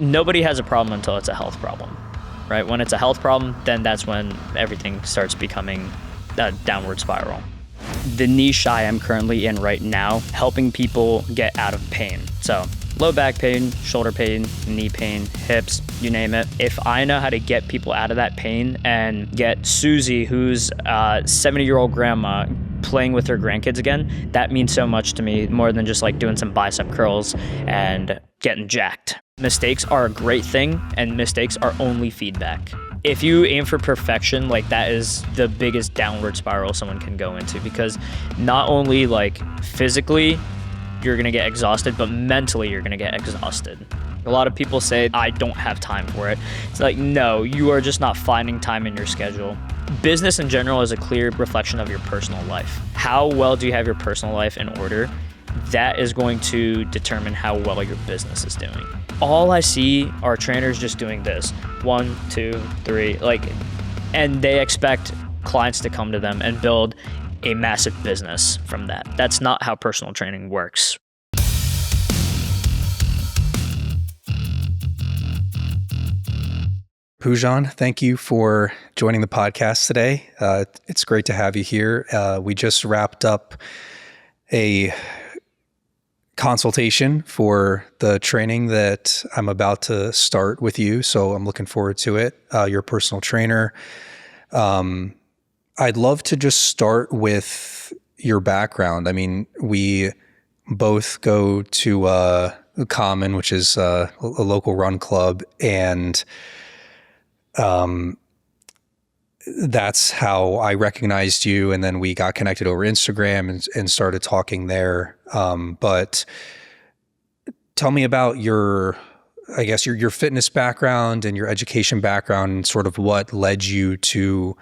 nobody has a problem until it's a health problem, right? When it's a health problem, then that's when everything starts becoming a downward spiral. The niche I am currently in right now, helping people get out of pain. So low back pain, shoulder pain, knee pain, hips, you name it. If I know how to get people out of that pain and get Susie, who's a 70-year-old grandma, playing with her grandkids again, that means so much to me, more than just like doing some bicep curls and getting jacked. Mistakes are a great thing, and mistakes are only feedback. If you aim for perfection, like that is the biggest downward spiral someone can go into, because not only like physically you're gonna get exhausted, but mentally you're gonna get exhausted. A lot of people say, I don't have time for it. It's like, no, you are just not finding time in your schedule. Business in general is a clear reflection of your personal life. How well do you have your personal life in order? That is going to determine how well your business is doing. All I see are trainers just doing this, 1, 2, 3, and they expect clients to come to them and build a massive business from that. That's not how personal training works. Poojan, thank you for joining the podcast today. It's great to have you here. We just wrapped up a consultation for the training that I'm about to start with you, so I'm looking forward to it. You're a personal trainer. I'd love to just start with your background. I mean, we both go to Common, which is a local run club, and that's how I recognized you. And then we got connected over Instagram and started talking there. But tell me about your fitness background and your education background, and sort of what led you to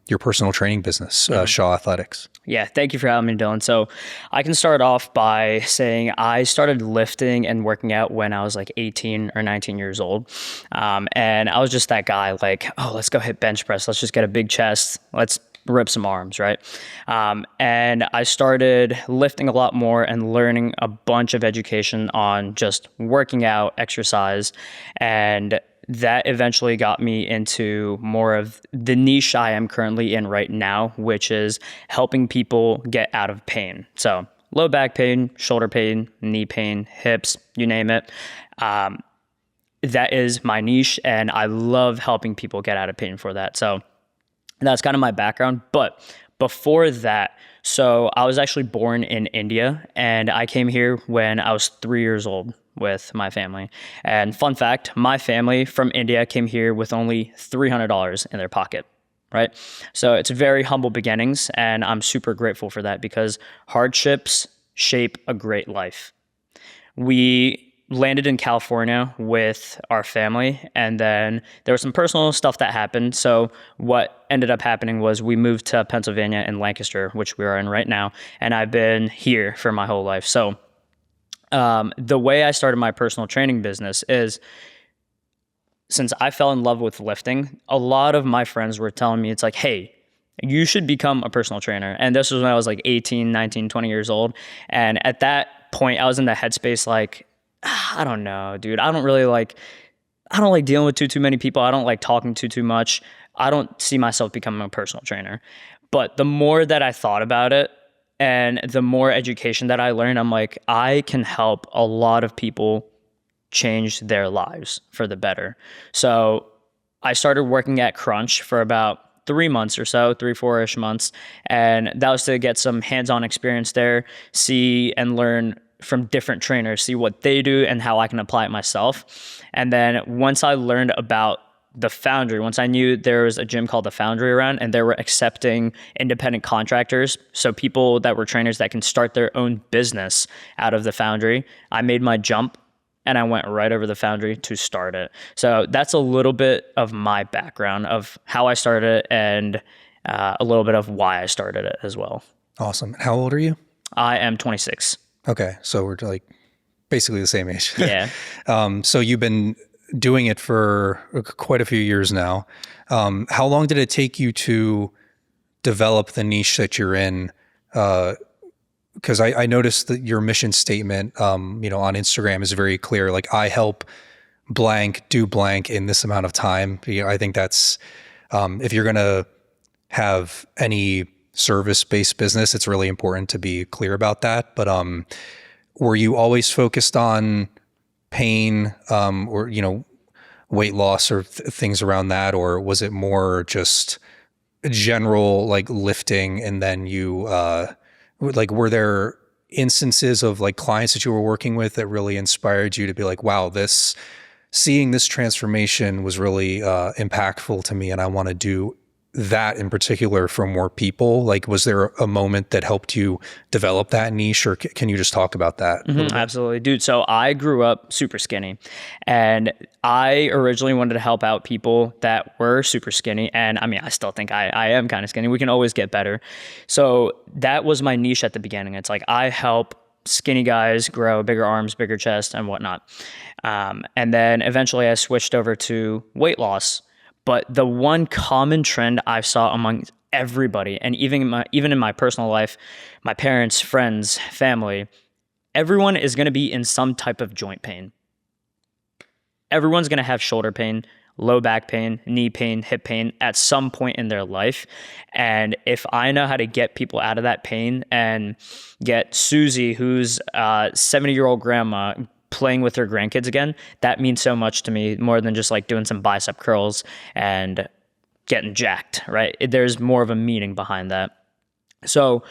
your personal training business, Shah Athletics. Yeah, thank you for having me, Dylan. So I can start off by saying I started lifting and working out when I was like 18 or 19 years old. And I was just that guy like, oh, let's go hit bench press. Let's just get a big chest. Let's rip some arms, right? And I started lifting a lot more and learning a bunch of education on just working out, exercise, and that eventually got me into more of the niche I am currently in right now, which is helping people get out of pain. So low back pain, shoulder pain, knee pain, hips, you name it. That is my niche, and I love helping people get out of pain for that. So that's kind of my background. But before that, so I was actually born in India, and I came here when I was 3 years old with my family. And fun fact, my family from India came here with only $300 in their pocket, right? So it's very humble beginnings, and I'm super grateful for that, because hardships shape a great life. We landed in California with our family, and then there was some personal stuff that happened. So what ended up happening was we moved to Pennsylvania in Lancaster, which we are in right now, and I've been here for my whole life. So the way I started my personal training business is, since I fell in love with lifting, a lot of my friends were telling me, it's like, hey, you should become a personal trainer. And this was when I was like 18, 19, 20 years old. And at that point, I was in the headspace like, I don't know, dude. I don't like dealing with too many people. I don't like talking too much. I don't see myself becoming a personal trainer. But the more that I thought about it, and the more education that I learned, I'm like, I can help a lot of people change their lives for the better. So I started working at Crunch for about 3 months or so, 3-4-ish months. And that was to get some hands-on experience there, see and learn from different trainers, see what they do and how I can apply it myself. And then once I learned about the Foundry, once I knew there was a gym called the Foundry around, and they were accepting independent contractors, so people that were trainers that can start their own business out of the Foundry, I made my jump and I went right over the Foundry to start it. So that's a little bit of my background of how I started it, and a little bit of why I started it as well. Awesome. How old are you? I am 26. Okay. So we're like basically the same age. Yeah. So you've been doing it for quite a few years now. How long did it take you to develop the niche that you're in? Because I noticed that your mission statement, on Instagram is very clear. Like, I help blank, do blank in this amount of time. I think that's, if you're going to have any service-based business, it's really important to be clear about that. But were you always focused on pain, or, weight loss or things around that? Or was it more just general like lifting? And then you, were there instances of like clients that you were working with that really inspired you to be like, wow, seeing this transformation was really impactful to me, and I want to do that in particular for more people? Like, was there a moment that helped you develop that niche, or can you just talk about that? Absolutely, dude. So I grew up super skinny, and I originally wanted to help out people that were super skinny. And I mean, I still think I am kind of skinny. We can always get better. So that was my niche at the beginning. It's like, I help skinny guys grow bigger arms, bigger chest, and whatnot. And then eventually I switched over to weight loss. But the one common trend I saw among everybody, and even in my personal life, my parents, friends, family, everyone is going to be in some type of joint pain. Everyone's going to have shoulder pain, low back pain, knee pain, hip pain at some point in their life. And if I know how to get people out of that pain and get Susie, who's a 70-year-old grandma, playing with her grandkids again, that means so much to me, more than just like doing some bicep curls and getting jacked, right? There's more of a meaning behind that. So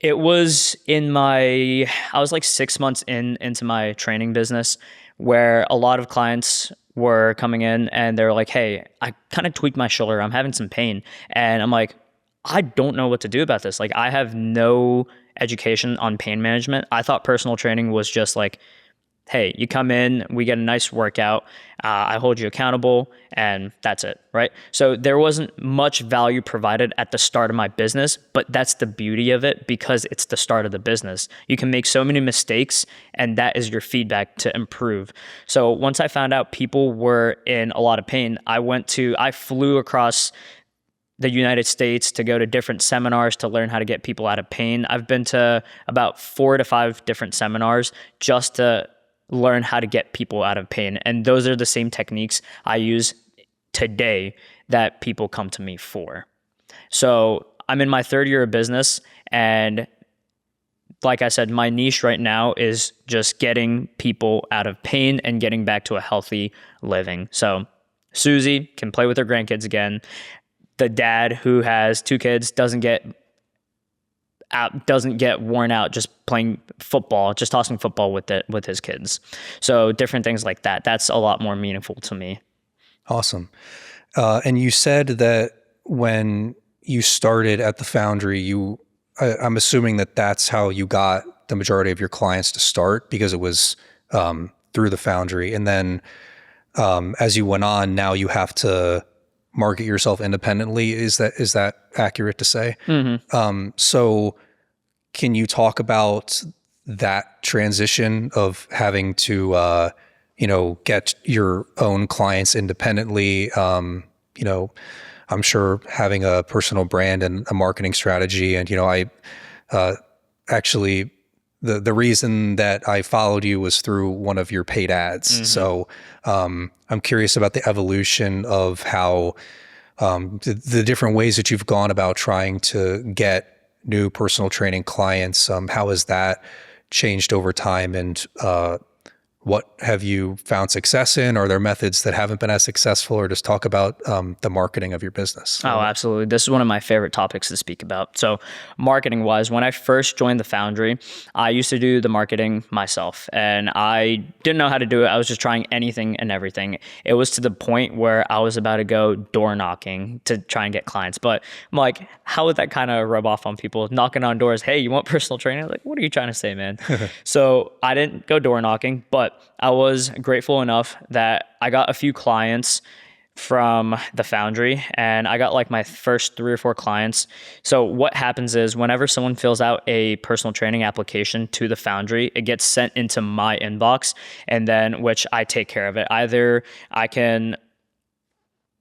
it was I was like 6 months into my training business, where a lot of clients were coming in and they're like, hey, I kind of tweaked my shoulder. I'm having some pain. And I'm like, I don't know what to do about this. Like, I have no education on pain management. I thought personal training was just like, hey, you come in, we get a nice workout, I hold you accountable, and that's it, right? So there wasn't much value provided at the start of my business, but that's the beauty of it, because it's the start of the business. You can make so many mistakes, and that is your feedback to improve. So once I found out people were in a lot of pain, I flew across the United States to go to different seminars to learn how to get people out of pain. I've been to about 4 to 5 different seminars just to learn how to get people out of pain. And those are the same techniques I use today that people come to me for. So I'm in my 3rd year of business. And like I said, my niche right now is just getting people out of pain and getting back to a healthy living. So Susie can play with her grandkids again. The dad who has 2 kids doesn't get worn out just playing football, just tossing football with his kids. So different things like that. That's a lot more meaningful to me. Awesome. And you said that when you started at the Foundry, I'm assuming that that's how you got the majority of your clients to start, because it was through the Foundry. And then as you went on, now you have to market yourself independently. Is that accurate to say? Mm-hmm. So can you talk about that transition of having to, get your own clients independently? I'm sure having a personal brand and a marketing strategy. And, actually the reason that I followed you was through one of your paid ads. Mm-hmm. So I'm curious about the evolution of how the different ways that you've gone about trying to get new personal training clients. How has that changed over time, and what have you found success in? Are there methods that haven't been as successful, or just talk about the marketing of your business? Oh, absolutely. This is one of my favorite topics to speak about. So marketing wise, when I first joined the Foundry, I used to do the marketing myself, and I didn't know how to do it. I was just trying anything and everything. It was to the point where I was about to go door knocking to try and get clients. But I'm like, how would that kind of rub off on people? Knocking on doors, hey, you want personal training? Like, what are you trying to say, man? So I didn't go door knocking, but I was grateful enough that I got a few clients from the Foundry, and I got like my first 3 or 4 clients. So what happens is, whenever someone fills out a personal training application to the Foundry, it gets sent into my inbox, and then which I take care of it. Either I can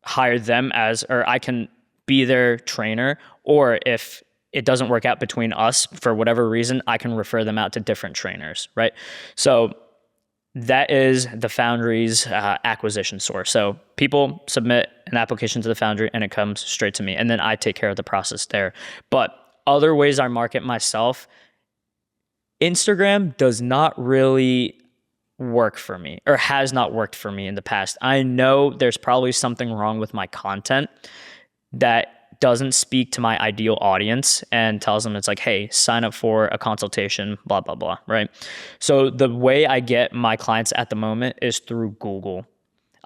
hire them or I can be their trainer, or if it doesn't work out between us for whatever reason, I can refer them out to different trainers, right? So That is the Foundry's acquisition source. So people submit an application to the Foundry and it comes straight to me. And then I take care of the process there. But other ways I market myself, Instagram does not really work for me, or has not worked for me in the past. I know there's probably something wrong with my content that doesn't speak to my ideal audience and tells them it's like, hey, sign up for a consultation, blah, blah, blah, right? So the way I get my clients at the moment is through Google.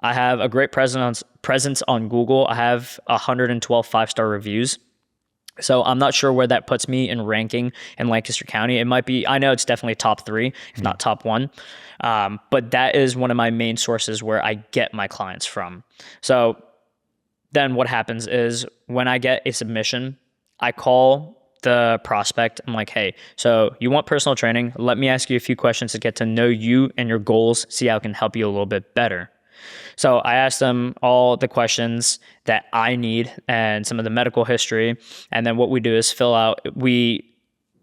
I have a great presence on Google. I have 112 five-star reviews. So I'm not sure where that puts me in ranking in Lancaster County. It might be, I know it's definitely top 3, if not top 1. But that is one of my main sources where I get my clients from. So then what happens is when I get a submission, I call the prospect. I'm like, hey, so you want personal training? Let me ask you a few questions to get to know you and your goals, see how I can help you a little bit better. So I asked them all the questions that I need and some of the medical history. And then what we do is we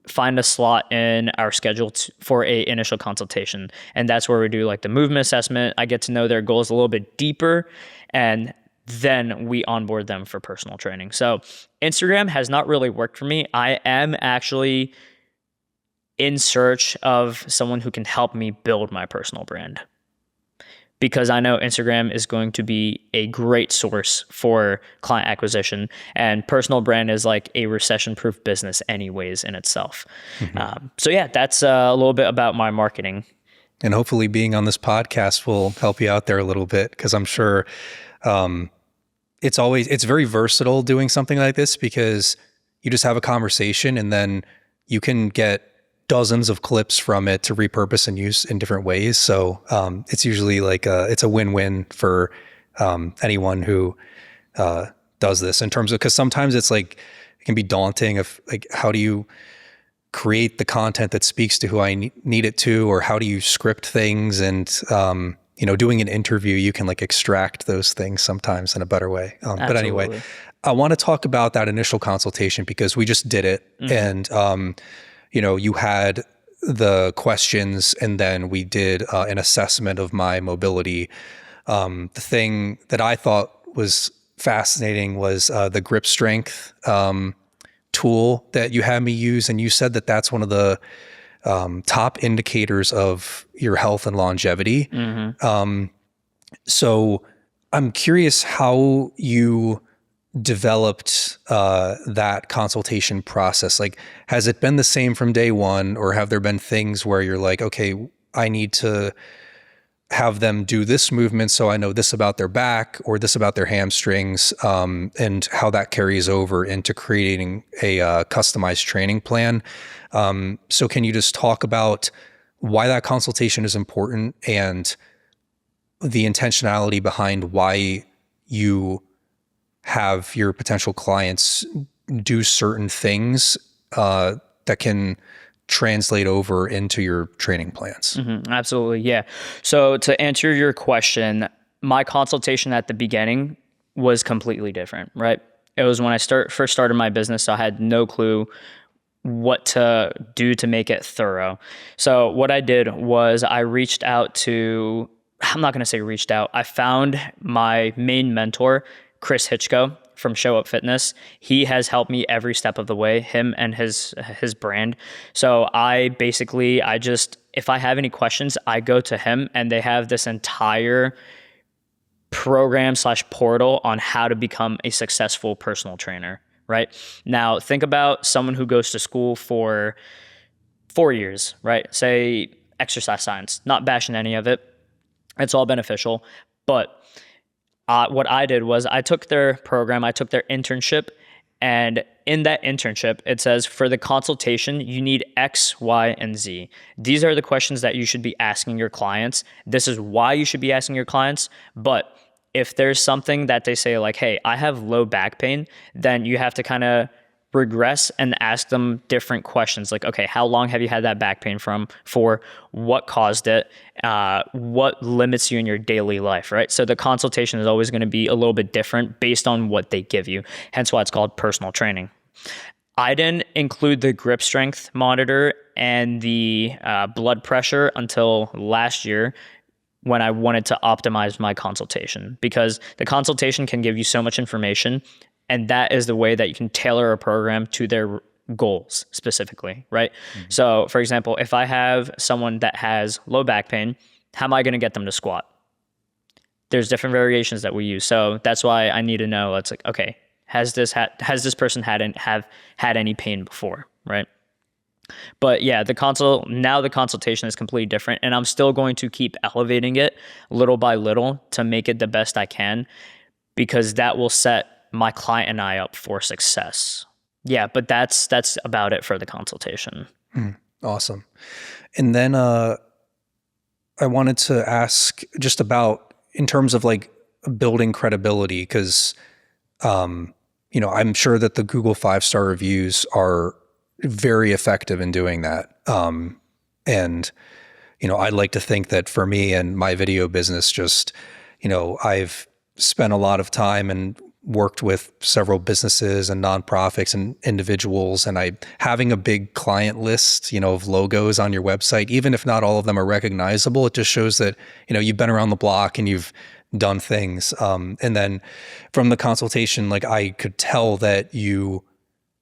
find a slot in our schedule for a initial consultation. And that's where we do like the movement assessment. I get to know their goals a little bit deeper, and then we onboard them for personal training. So Instagram has not really worked for me. I am actually in search of someone who can help me build my personal brand, because I know Instagram is going to be a great source for client acquisition, and personal brand is like a recession-proof business anyways in itself. So yeah, that's a little bit about my marketing. And hopefully being on this podcast will help you out there a little bit, because I'm sure it's very versatile doing something like this, because you just have a conversation and then you can get dozens of clips from it to repurpose and use in different ways. So it's usually like it's a win-win for anyone who does this, in terms of, because sometimes it's like it can be daunting of like, how do you create the content that speaks to who I need it to, or how do you script things? And doing an interview, you can like extract those things sometimes in a better way. But anyway, I want to talk about that initial consultation, because we just did it. And you had the questions, and then we did an assessment of my mobility. The thing that I thought was fascinating was the grip strength tool that you had me use. And you said that that's one of the top indicators of your health and longevity. So I'm curious how you developed that consultation process. Like, has it been the same from day one, or have there been things where you're like, okay, I need to have them do this movement so I know this about their back or this about their hamstrings, and how that carries over into creating a customized training plan? So can you just talk about why that consultation is important, and the intentionality behind why you have your potential clients do certain things that can translate over into your training plans? Absolutely. Yeah. So to answer your question, my consultation at the beginning was completely different, right? It was when I first started my business, so I had no clue what to do to make it thorough. So what I did was I reached out to, I'm not going to say reached out, I found my main mentor, Chris Hitchko from Show Up Fitness. He has helped me every step of the way, him and his brand. So if I have any questions, I go to him, and they have this entire program / portal on how to become a successful personal trainer, right? Now, think about someone who goes to school for 4 years, right? Say exercise science, not bashing any of it. It's all beneficial. But what I did was I took their program, I took their internship, and in that internship, it says for the consultation, you need X, Y, and Z. These are the questions that you should be asking your clients. This is why you should be asking your clients. But if there's something that they say like, hey, I have low back pain, then you have to kind of regress and ask them different questions. Like, okay, how long have you had that back pain for? What caused it? What limits you in your daily life, right? So the consultation is always going to be a little bit different based on what they give you. Hence why it's called personal training. I didn't include the grip strength monitor and the blood pressure until last year, when I wanted to optimize my consultation, because the consultation can give you so much information, and that is the way that you can tailor a program to their goals specifically, right? Mm-hmm. So for example, if I have someone that has low back pain, how am I going to get them to squat? There's different variations that we use. So that's why I need to know, it's like, okay, has this person had any pain before, right? But yeah, the consultation is completely different, and I'm still going to keep elevating it little by little to make it the best I can, because that will set my client and I up for success. Yeah, but that's about it for the consultation. Awesome. And then I wanted to ask just about, in terms of like building credibility, because I'm sure that the Google 5-star reviews are very effective in doing that. And I'd like to think that for me and my video business, just, I've spent a lot of time and worked with several businesses and nonprofits and individuals, and having a big client list, of logos on your website, even if not all of them are recognizable, it just shows that, you've been around the block and you've done things. And then from the consultation, like, I could tell that you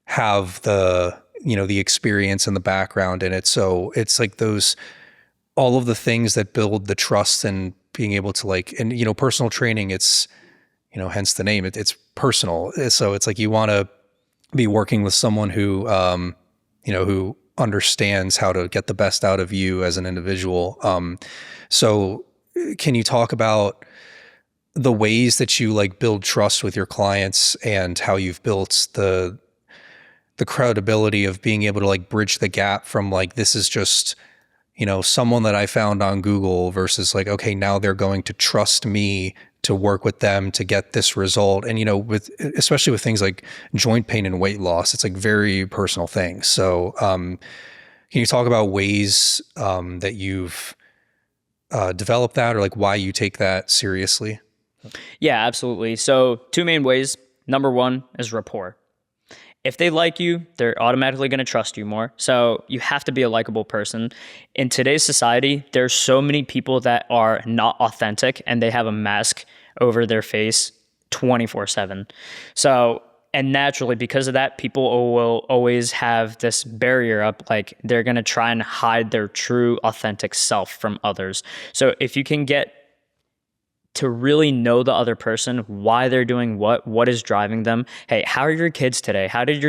have the experience and the background in it. So it's like all of the things that build the trust and being able to personal training, it's, hence the name, it's personal. So it's like, you want to be working with someone who, who understands how to get the best out of you as an individual. So can you talk about the ways that you build trust with your clients, and how you've built the credibility of being able to bridge the gap from this is just, someone that I found on Google, versus okay, now they're going to trust me to work with them to get this result. And, especially with things like joint pain and weight loss, it's very personal things. So, can you talk about ways, that you've, developed that, or why you take that seriously? Yeah, absolutely. So 2 main ways. Number 1 is rapport. If they like you, they're automatically going to trust you more. So you have to be a likable person. In today's society, there's so many people that are not authentic, and they have a mask over their face 24/7. So, and naturally, because of that, people will always have this barrier up, they're going to try and hide their true authentic self from others. So if you can get to really know the other person, why they're doing what is driving them. Hey, how are your kids today? How did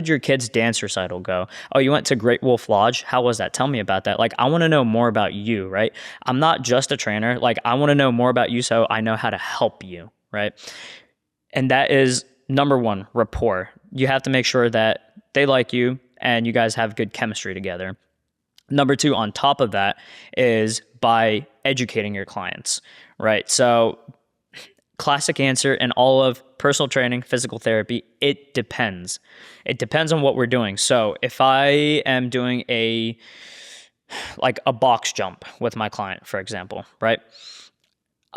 your kids' dance recital go? Oh, you went to Great Wolf Lodge? How was that? Tell me about that. I want to know more about you, right? I'm not just a trainer. I want to know more about you so I know how to help you, right? And that is number 1, rapport. You have to make sure that they like you and you guys have good chemistry together. Number 2, on top of that, is by educating your clients, right? So classic answer in all of personal training, physical therapy, it depends. It depends on what we're doing. So if I am doing a box jump with my client, for example, right?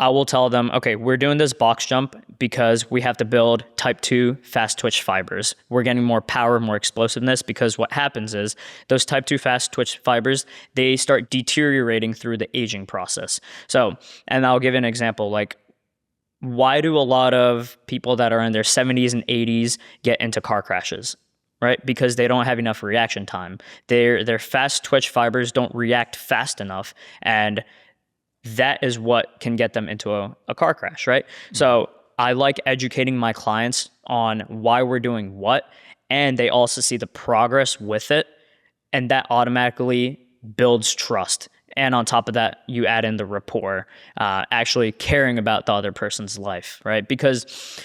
I will tell them, okay, we're doing this box jump because we have to build type 2 fast twitch fibers. We're getting more power, more explosiveness, because what happens is those type 2 fast twitch fibers, they start deteriorating through the aging process. So, and I'll give you an example, why do a lot of people that are in their 70s and 80s get into car crashes? Right? Because they don't have enough reaction time. Their fast twitch fibers don't react fast enough, and that is what can get them into a car crash, right? Mm-hmm. So I like educating my clients on why we're doing what, and they also see the progress with it, and that automatically builds trust. And on top of that, you add in the rapport, actually caring about the other person's life, right? Because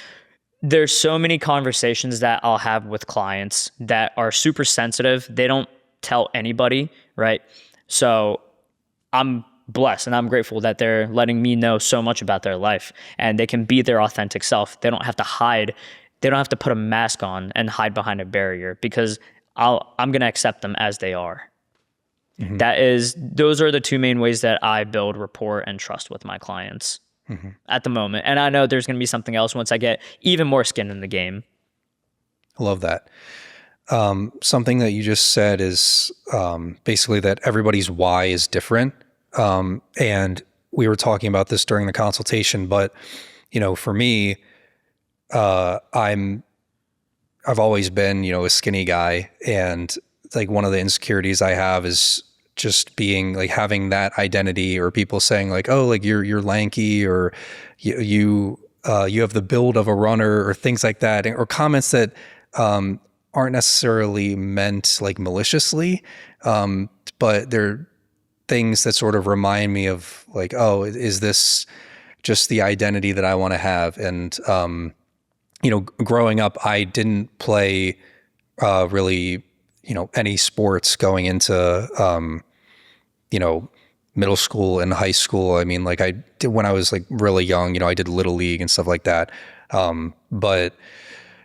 there's so many conversations that I'll have with clients that are super sensitive. They don't tell anybody, right? So I'm blessed and I'm grateful that they're letting me know so much about their life, and they can be their authentic self. They don't have to hide. They don't have to put a mask on and hide behind a barrier, because I'm going to accept them as they are. Mm-hmm. Those are the 2 main ways that I build rapport and trust with my clients at the moment. And I know there's going to be something else once I get even more skin in the game. I love that. Something that you just said is basically that everybody's why is different. And we were talking about this during the consultation, but for me, I've always been, a skinny guy, and like one of the insecurities I have is just being like having that identity, or people saying like, oh, like you're lanky, or you have the build of a runner, or things like that, or comments that aren't necessarily meant like maliciously, but they're things that sort of remind me of like, oh, is this just the identity that I want to have? And growing up, I didn't play really, any sports going into, middle school and high school. I mean, like I did when I was like really young, I did little league and stuff like that. But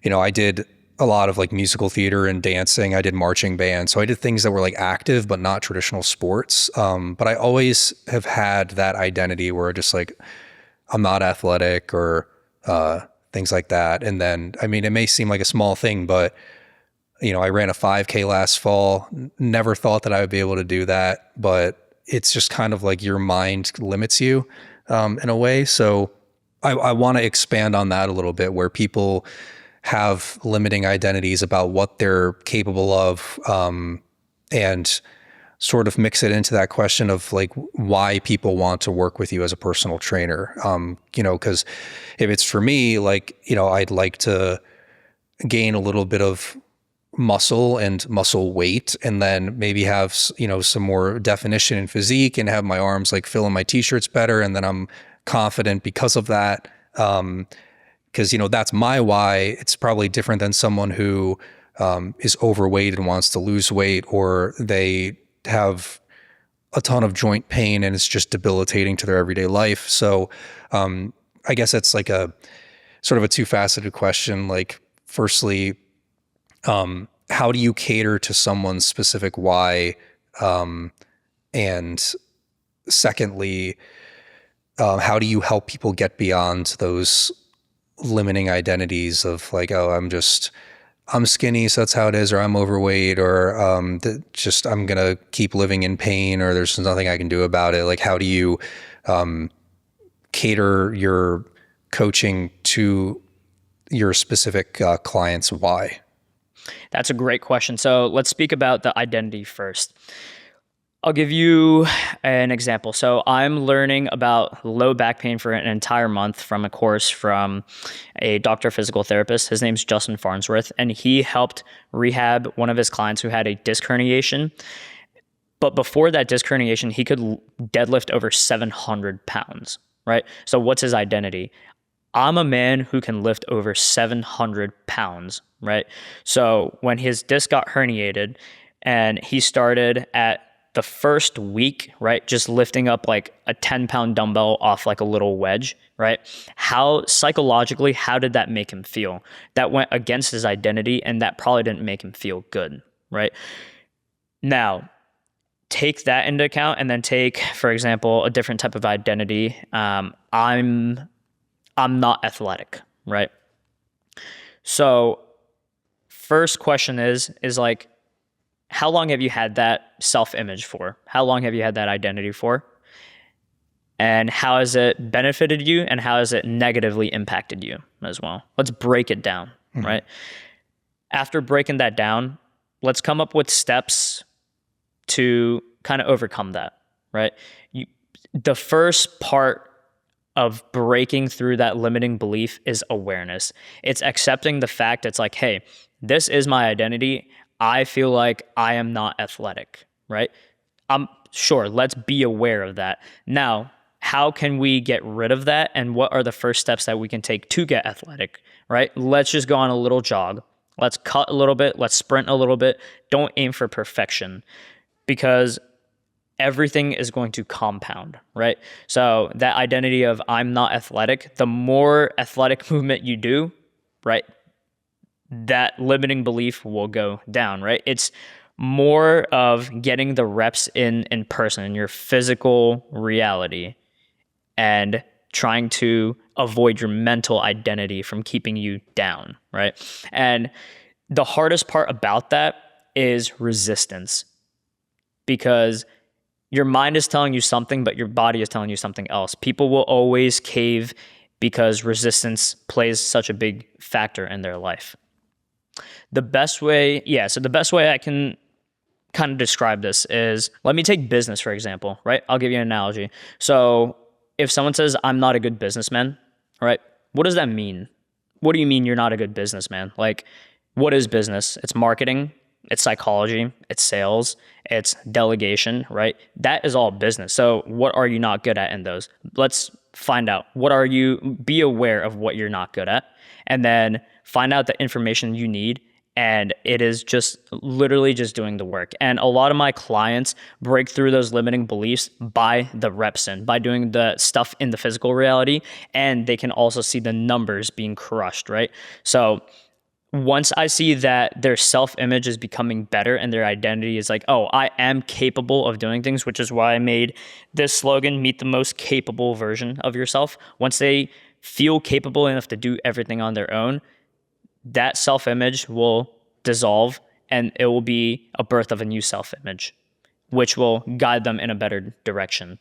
I did a lot of like musical theater and dancing. I did marching band. So I did things that were like active, but not traditional sports. But I always have had that identity where just like, I'm not athletic, or, things like that. And then, I mean, it may seem like a small thing, but I ran a 5K last fall. Never thought that I would be able to do that, but it's just kind of like your mind limits you, in a way. So I want to expand on that a little bit, where people have limiting identities about what they're capable of, and sort of mix it into that question of like why people want to work with you as a personal trainer. Because if it's for me, like, I'd like to gain a little bit of muscle and muscle weight, and then maybe have, some more definition in physique, and have my arms like fill in my t-shirts better. And then I'm confident because of that. Because, that's my why. It's probably different than someone who is overweight and wants to lose weight, or they have a ton of joint pain and it's just debilitating to their everyday life. So I guess it's like a sort of a two-faceted question. Like, firstly, how do you cater to someone's specific why? And secondly, how do you help people get beyond those limiting identities of like, oh, I'm skinny, so that's how it is, or I'm overweight, or I'm going to keep living in pain, or there's nothing I can do about it. Like, how do you cater your coaching to your specific client's why? That's a great question. So let's speak about the identity first. I'll give you an example. So I'm learning about low back pain for an entire month from a course from a doctor physical therapist. His name's Justin Farnsworth, and he helped rehab one of his clients who had a disc herniation. But before that disc herniation, he could deadlift over 700 pounds, right? So what's his identity? I'm a man who can lift over 700 pounds, right? So when his disc got herniated and he started at the first week, right, just lifting up like a 10-pound dumbbell off like a little wedge, right? How psychologically, how did that make him feel? That went against his identity, and that probably didn't make him feel good, right? Now, take that into account, and then take, for example, a different type of identity. I'm not athletic, right? So first question is like, how long have you had that self-image for? How long have you had that identity for? And how has it benefited you, and how has it negatively impacted you as well? Let's break it down, right? After breaking that down, let's come up with steps to kind of overcome that, right? The first part of breaking through that limiting belief is awareness. It's accepting the fact it's like, hey, this is my identity. I feel like I am not athletic, right? I'm sure, let's be aware of that. Now, how can we get rid of that? And what are the first steps that we can take to get athletic, right? Let's just go on a little jog. Let's cut a little bit. Let's sprint a little bit. Don't aim for perfection, because everything is going to compound, right? So that identity of I'm not athletic, the more athletic movement you do, right, that limiting belief will go down, right? It's more of getting the reps in person, in your physical reality, and trying to avoid your mental identity from keeping you down, right? And the hardest part about that is resistance, because your mind is telling you something, but your body is telling you something else. People will always cave because resistance plays such a big factor in their life. The best way, so the best way I can kind of describe this is, let me take business, for example, right? I'll give you an analogy. So if someone says, I'm not a good businessman, right? What does that mean? What do you mean you're not a good businessman? Like, what is business? It's marketing, it's psychology, it's sales, it's delegation, right? That is all business. So what are you not good at in those? Let's find out. Be aware of what you're not good at, and then find out the information you need. And it is just literally just doing the work. And a lot of my clients break through those limiting beliefs by the reps by doing the stuff in the physical reality. And they can also see the numbers being crushed, right? So once I see that their self-image is becoming better and their identity is like, oh, I am capable of doing things, which is why I made this slogan, meet the most capable version of yourself. Once they feel capable enough to do everything on their own, that self-image will dissolve and it will be a birth of a new self-image, which will guide them in a better direction.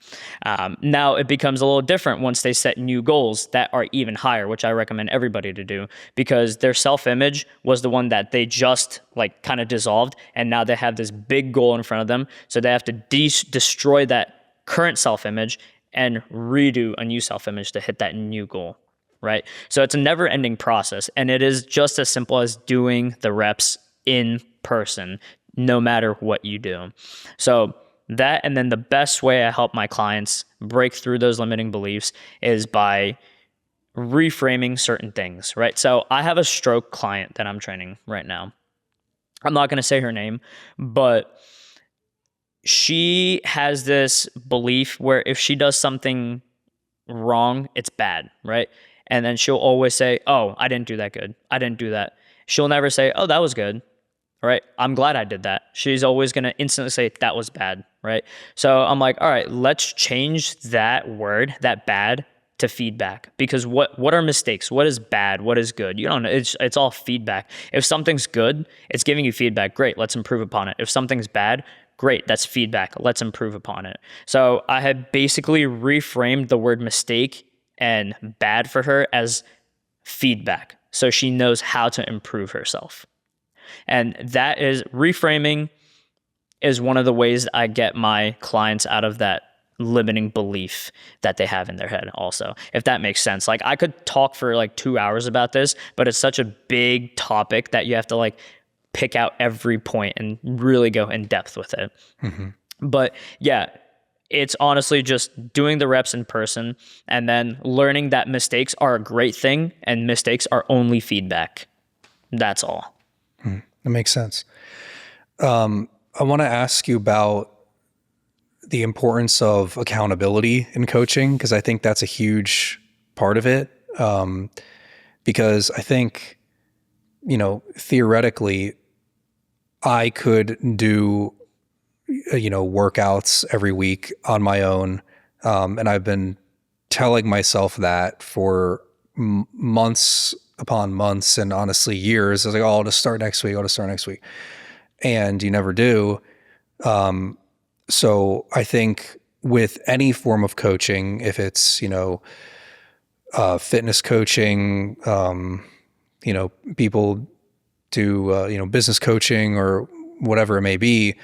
Now it becomes a little different once they set new goals that are even higher, which I recommend everybody to do, because their self-image was the one that they just like kind of dissolved, and now they have this big goal in front of them. So they have to destroy that current self-image and redo a new self-image to hit that new goal. Right? So it's a never ending process, and it is just as simple as doing the reps in person, no matter what you do. So that, and then the best way I help my clients break through those limiting beliefs is by reframing certain things, right? So I have a stroke client that I'm training right now. I'm not going to say her name, but she has this belief where if she does something wrong, it's bad, right? And then she'll always say, oh, I didn't do that good. I didn't do that. She'll never say, oh, that was good, right? I'm glad I did that. She's always going to instantly say, that was bad, right? So I'm like, all right, let's change that word, that bad, to feedback. Because what are mistakes? What is bad? What is good? You don't know. It's all feedback. If something's good, it's giving you feedback. Great, let's improve upon it. If something's bad, great, that's feedback. Let's improve upon it. So I had basically reframed the word mistake and bad for her as feedback, so she knows how to improve herself. And that is reframing is one of the ways I get my clients out of that limiting belief that they have in their head also, if that makes sense. Like I could talk for like 2 hours about this, but it's such a big topic that you have to like pick out every point and really go in depth with it. Mm-hmm. But yeah, it's honestly just doing the reps in person and then learning that mistakes are a great thing and mistakes are only feedback. That's all. That makes sense. I want to ask you about the importance of accountability in coaching, because I think that's a huge part of it. Because I think, theoretically, I could do workouts every week on my own. And I've been telling myself that for months upon months and honestly years. I was like, oh, I'll just start next week. And you never do. So I think with any form of coaching, if it's, fitness coaching, people do, business coaching or whatever it may be,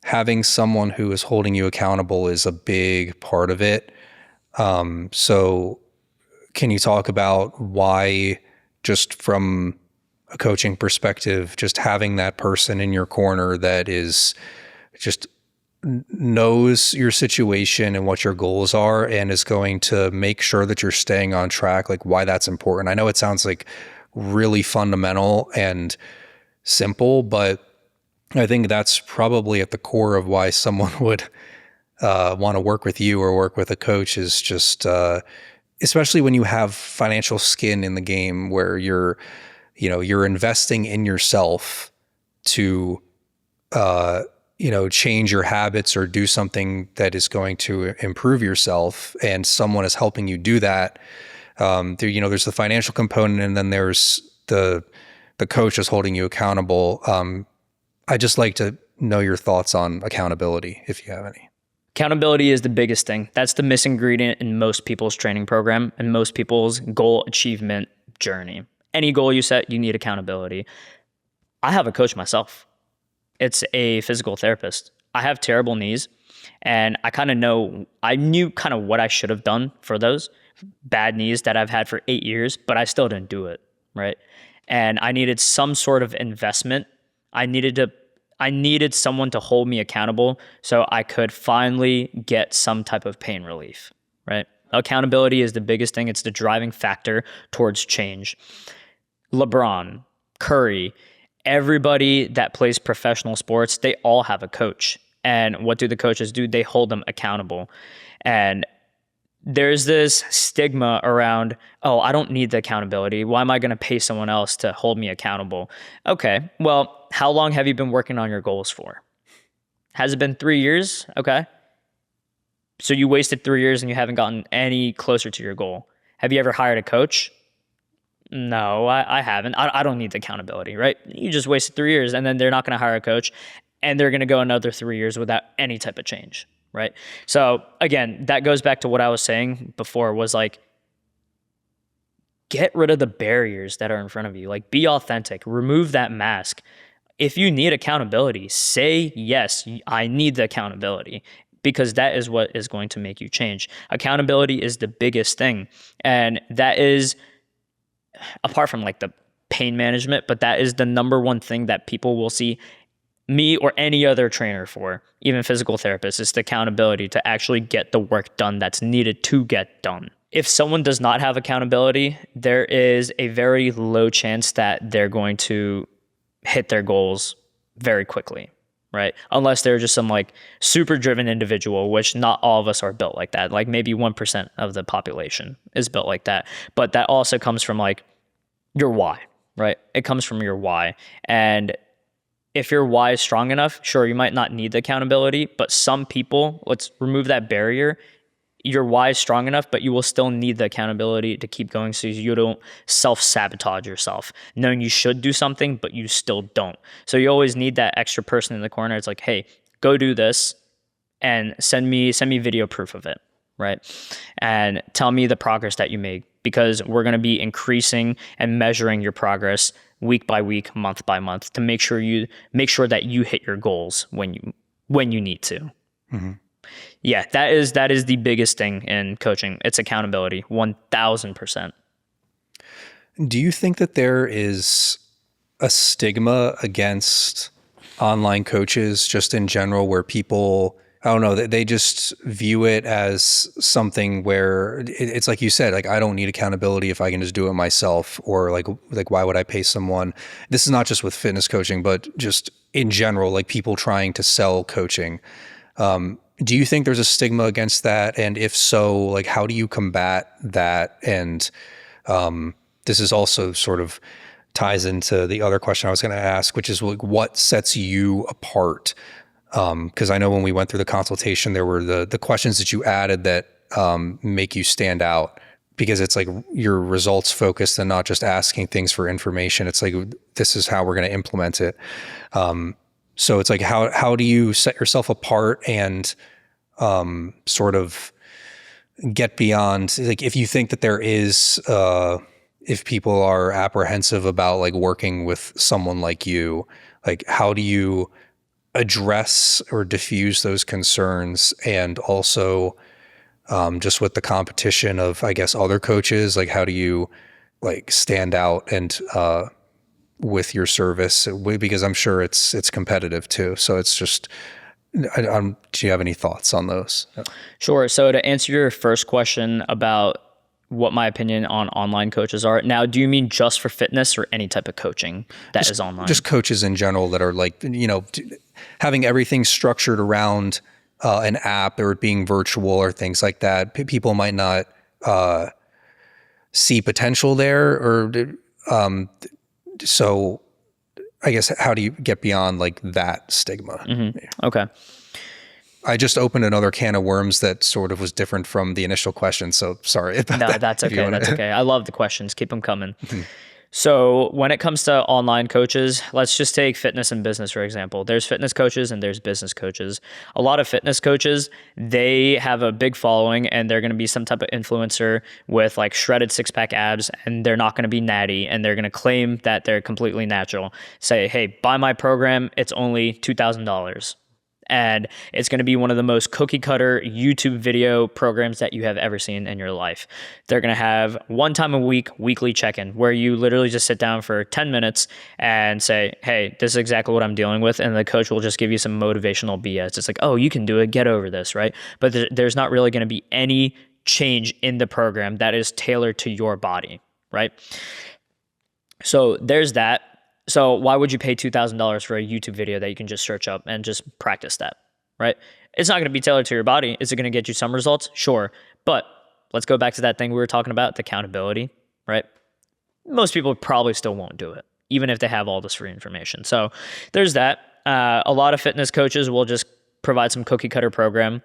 having someone who is holding you accountable is a big part of it. So can you talk about why, just from a coaching perspective, just having that person in your corner that is just knows your situation and what your goals are and is going to make sure that you're staying on track, like why that's important? I know it sounds like really fundamental and simple, but I think that's probably at the core of why someone would want to work with you or work with a coach, is just, especially when you have financial skin in the game where you're investing in yourself to, change your habits or do something that is going to improve yourself, and someone is helping you do that. There's the financial component, and then there's the coach is holding you accountable. I just like to know your thoughts on accountability, if you have any. Accountability is the biggest thing. That's the missing ingredient in most people's training program and most people's goal achievement journey. Any goal you set, you need accountability. I have a coach myself. It's a physical therapist. I have terrible knees, and I knew kind of what I should have done for those bad knees that I've had for 8 years, but I still didn't do it, right? And I needed some sort of investment. I needed someone to hold me accountable so I could finally get some type of pain relief, right? Accountability is the biggest thing. It's the driving factor towards change. LeBron, Curry, everybody that plays professional sports, they all have a coach. And what do the coaches do? They hold them accountable. And there's this stigma around, oh, I don't need the accountability. Why am I going to pay someone else to hold me accountable? Okay, well, how long have you been working on your goals for? Has it been 3 years? Okay. So you wasted 3 years and you haven't gotten any closer to your goal. Have you ever hired a coach? No, I haven't. I don't need the accountability, right? You just wasted 3 years, and then they're not going to hire a coach, and they're going to go another 3 years without any type of change, right? So again, that goes back to what I was saying before, was like, get rid of the barriers that are in front of you. Like, be authentic, remove that mask. If you need accountability, say, yes, I need the accountability, because that is what is going to make you change. Accountability is the biggest thing. And that is, apart from like the pain management, but that is the number one thing that people will see me or any other trainer for, even physical therapists, is the accountability to actually get the work done that's needed to get done. If someone does not have accountability, there is a very low chance that they're going to hit their goals very quickly, right? Unless they're just some like super driven individual, which not all of us are built like that. Like maybe 1% of the population is built like that. But that also comes from like your why, right? It comes from your why. And if your why is strong enough, sure, you might not need the accountability, but some people, let's remove that barrier. Your why is strong enough, but you will still need the accountability to keep going so you don't self-sabotage yourself, knowing you should do something, but you still don't. So you always need that extra person in the corner. It's like, hey, go do this and send me video proof of it, right? And tell me the progress that you made, because we're going to be increasing and measuring your progress week by week, month by month, to make sure that you hit your goals when you need to. Mm-hmm. Yeah, that is the biggest thing in coaching. It's accountability, 1000%. Do you think that there is a stigma against online coaches just in general, where people, I don't know, they just view it as something where it's like you said, like, I don't need accountability if I can just do it myself, or like why would I pay someone? This is not just with fitness coaching, but just in general, like people trying to sell coaching. Do you think there's a stigma against that? And if so, like, how do you combat that? And this is also sort of ties into the other question I was going to ask, which is like, what sets you apart? Because I know when we went through the consultation, there were the questions that you added that make you stand out, because it's like you're results focused and not just asking things for information. It's like, this is how we're going to implement it. So it's like, how do you set yourself apart and sort of get beyond, like, if you think that there is, if people are apprehensive about like working with someone like you, like, how do you address or diffuse those concerns? And also just with the competition of, I guess, other coaches, like, how do you like stand out and with your service, because I'm sure it's competitive too. So it's just, do you have any thoughts on those? Sure. So to answer your first question about what my opinion on online coaches are, now, do you mean just for fitness or any type of coaching that is online? Just coaches in general that are like, having everything structured around an app, or it being virtual or things like that. People might not see potential there, or so I guess, how do you get beyond like that stigma? Mm-hmm. Okay. I just opened another can of worms that sort of was different from the initial question. So sorry about that. No, that's okay. That's okay. I love the questions. Keep them coming. Mm-hmm. So when it comes to online coaches, let's just take fitness and business, for example. There's fitness coaches and there's business coaches. A lot of fitness coaches, they have a big following and they're going to be some type of influencer with like shredded six pack abs, and they're not going to be natty, and they're going to claim that they're completely natural. Say, hey, buy my program. It's only $2,000. And it's going to be one of the most cookie cutter YouTube video programs that you have ever seen in your life. They're going to have one time a week, weekly check-in, where you literally just sit down for 10 minutes and say, hey, this is exactly what I'm dealing with. And the coach will just give you some motivational BS. It's like, oh, you can do it. Get over this, right? But there's not really going to be any change in the program that is tailored to your body, right? So there's that. So why would you pay $2,000 for a YouTube video that you can just search up and just practice that, right? It's not going to be tailored to your body. Is it going to get you some results? Sure. But let's go back to that thing we were talking about, the accountability, right? Most people probably still won't do it, even if they have all this free information. So there's that. A lot of fitness coaches will just provide some cookie cutter program,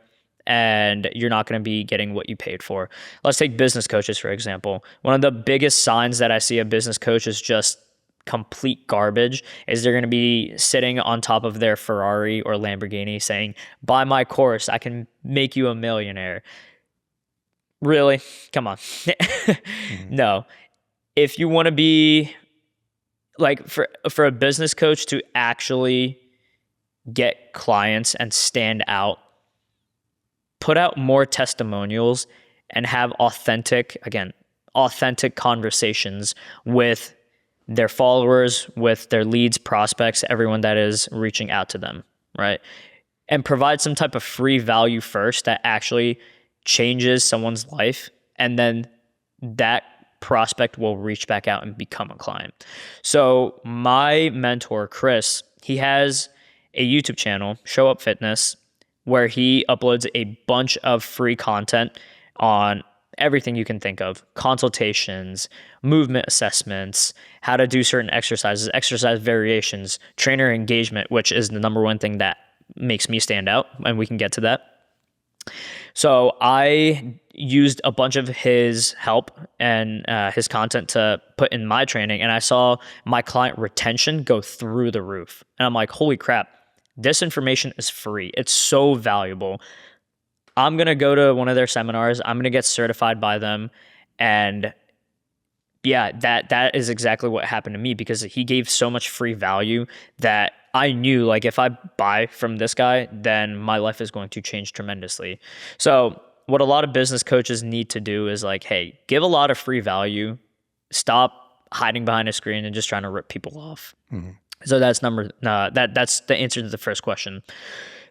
and you're not going to be getting what you paid for. Let's take business coaches, for example. One of the biggest signs that I see a business coach is just complete garbage is they're going to be sitting on top of their Ferrari or Lamborghini saying, buy my course, I can make you a millionaire. Really? Come on. No. If you want to be like for a business coach to actually get clients and stand out, put out more testimonials and have authentic conversations with their followers, with their leads, prospects, everyone that is reaching out to them, right? And provide some type of free value first that actually changes someone's life. And then that prospect will reach back out and become a client. So my mentor, Chris, he has a YouTube channel, Show Up Fitness, where he uploads a bunch of free content on everything you can think of: consultations, movement assessments, how to do certain exercises, exercise variations, trainer engagement, which is the number one thing that makes me stand out, and we can get to that. So I used a bunch of his help and his content to put in my training, and I saw my client retention go through the roof. And I'm like, holy crap, this information is free. It's so valuable. I'm going to go to one of their seminars. I'm going to get certified by them. And yeah, that is exactly what happened to me, because he gave so much free value that I knew, like, if I buy from this guy, then my life is going to change tremendously. So what a lot of business coaches need to do is like, hey, give a lot of free value. Stop hiding behind a screen and just trying to rip people off. Mm-hmm. So that's that's the answer to the first question.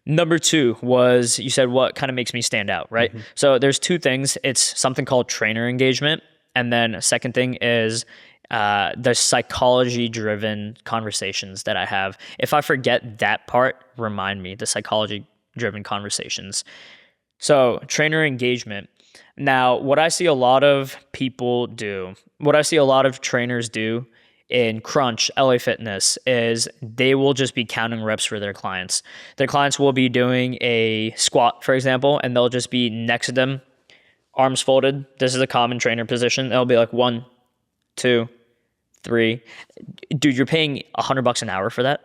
Number two was, you said, what kind of makes me stand out, right? Mm-hmm. So there's two things. It's something called trainer engagement. And then a second thing is the psychology-driven conversations that I have. If I forget that part, remind me, the psychology-driven conversations. So trainer engagement. Now, what I see a lot of people do, what I see a lot of trainers do in Crunch, LA Fitness, is they will just be counting reps for their clients. Their clients will be doing a squat, for example, and they'll just be next to them, arms folded. This is a common trainer position. They'll be like 1, 2, 3. Dude, you're paying $100 an hour for that?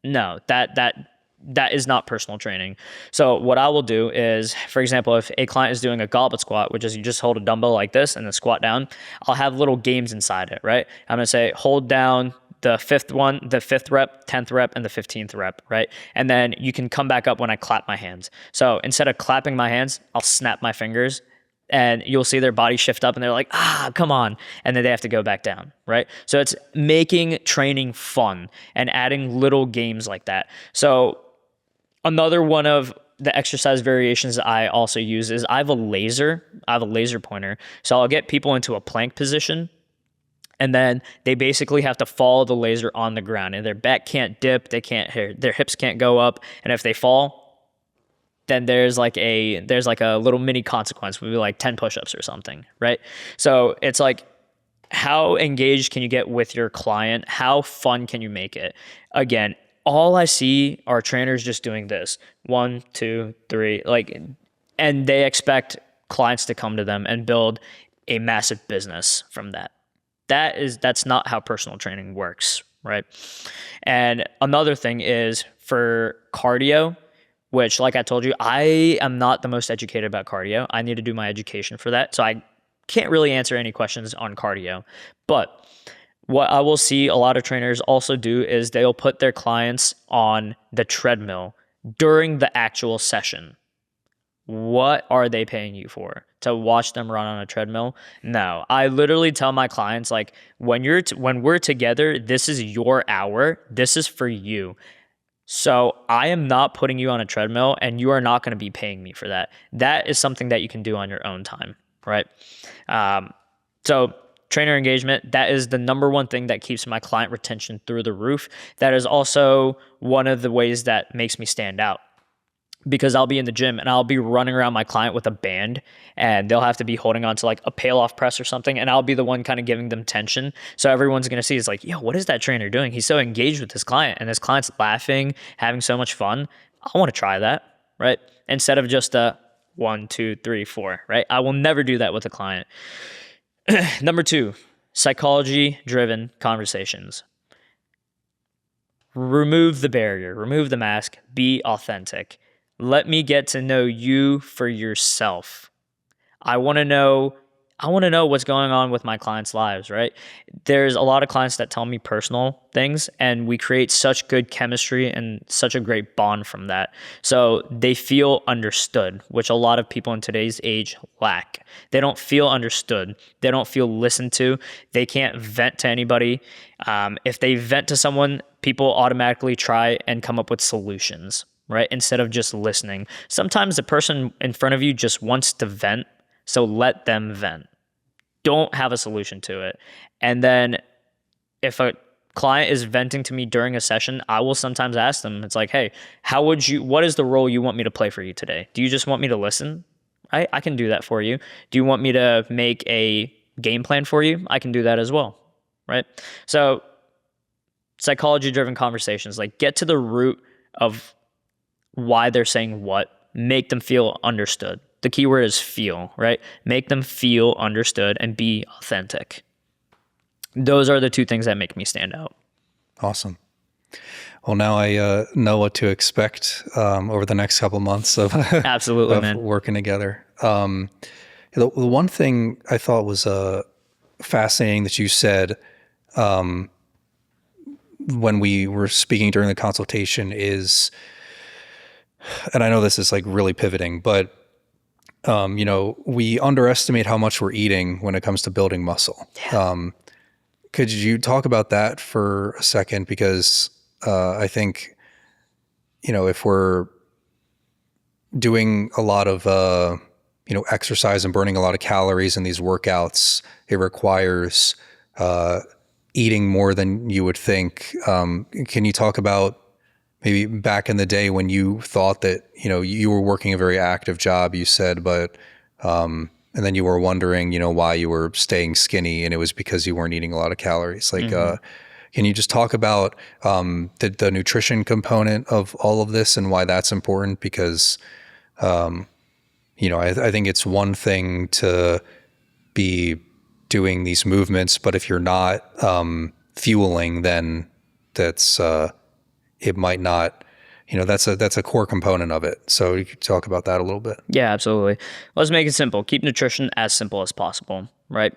No, that is not personal training. So what I will do is, for example, if a client is doing a goblet squat, which is you just hold a dumbbell like this and then squat down, I'll have little games inside it, right? I'm going to say, hold down the fifth rep, 10th rep, and the 15th rep, right? And then you can come back up when I clap my hands. So instead of clapping my hands, I'll snap my fingers, and you'll see their body shift up and they're like, come on. And then they have to go back down, right? So it's making training fun and adding little games like that. So another one of the exercise variations I also use is I have a laser pointer. So I'll get people into a plank position, and then they basically have to follow the laser on the ground, and their back can't dip, their hips can't go up. And if they fall, then there's like a little mini consequence, maybe like 10 push-ups or something, right? So it's like, how engaged can you get with your client? How fun can you make it? Again, all I see are trainers just doing this 1, 2, 3, and they expect clients to come to them and build a massive business from that. That's not how personal training works, right? And another thing is for cardio, which, like I told you, I am not the most educated about cardio. I need to do my education for that. So I can't really answer any questions on cardio. But what I will see a lot of trainers also do is they'll put their clients on the treadmill during the actual session. What are they paying you for? To watch them run on a treadmill? No. I literally tell my clients, like, when we're together, this is your hour. This is for you. So I am not putting you on a treadmill, and you are not going to be paying me for that. That is something that you can do on your own time, right? So trainer engagement, that is the number one thing that keeps my client retention through the roof. That is also one of the ways that makes me stand out, because I'll be in the gym and I'll be running around my client with a band, and they'll have to be holding on to like a pail off press or something. And I'll be the one kind of giving them tension. So everyone's going to see, it's like, yo, what is that trainer doing? He's so engaged with his client, and his client's laughing, having so much fun. I want to try that, right? Instead of just a 1, 2, 3, 4, right? I will never do that with a client. Number 2, psychology driven conversations. Remove the barrier, remove the mask, be authentic. Let me get to know you for yourself. I want to know what's going on with my clients' lives, right? There's a lot of clients that tell me personal things, and we create such good chemistry and such a great bond from that. So they feel understood, which a lot of people in today's age lack. They don't feel understood. They don't feel listened to. They can't vent to anybody. If they vent to someone, people automatically try and come up with solutions, right? Instead of just listening. Sometimes the person in front of you just wants to vent, so let them vent. Don't have a solution to it. And then if a client is venting to me during a session, I will sometimes ask them, it's like, hey, what is the role you want me to play for you today? Do you just want me to listen? I can do that for you. Do you want me to make a game plan for you? I can do that as well, right? So psychology-driven conversations, like, get to the root of why they're saying what, make them feel understood. The key word is feel, right? Make them feel understood and be authentic. Those are the 2 things that make me stand out. Awesome. Well, now I know what to expect over the next couple months of, Absolutely, of man. working together. The one thing I thought was fascinating that you said when we were speaking during the consultation is, and I know this is like really pivoting, but we underestimate how much we're eating when it comes to building muscle. Yeah. Could you talk about that for a second? Because I think, if we're doing a lot of, exercise and burning a lot of calories in these workouts, it requires eating more than you would think. Can you talk about maybe back in the day when you thought that, you were working a very active job, you said, but, and then you were wondering, why you were staying skinny, and it was because you weren't eating a lot of calories. Like, can you just talk about the nutrition component of all of this and why that's important? Because, I think it's one thing to be doing these movements, but if you're not fueling, then that's, it might not, that's a core component of it. So you could talk about that a little bit. Yeah, absolutely. Let's make it simple. Keep nutrition as simple as possible, right?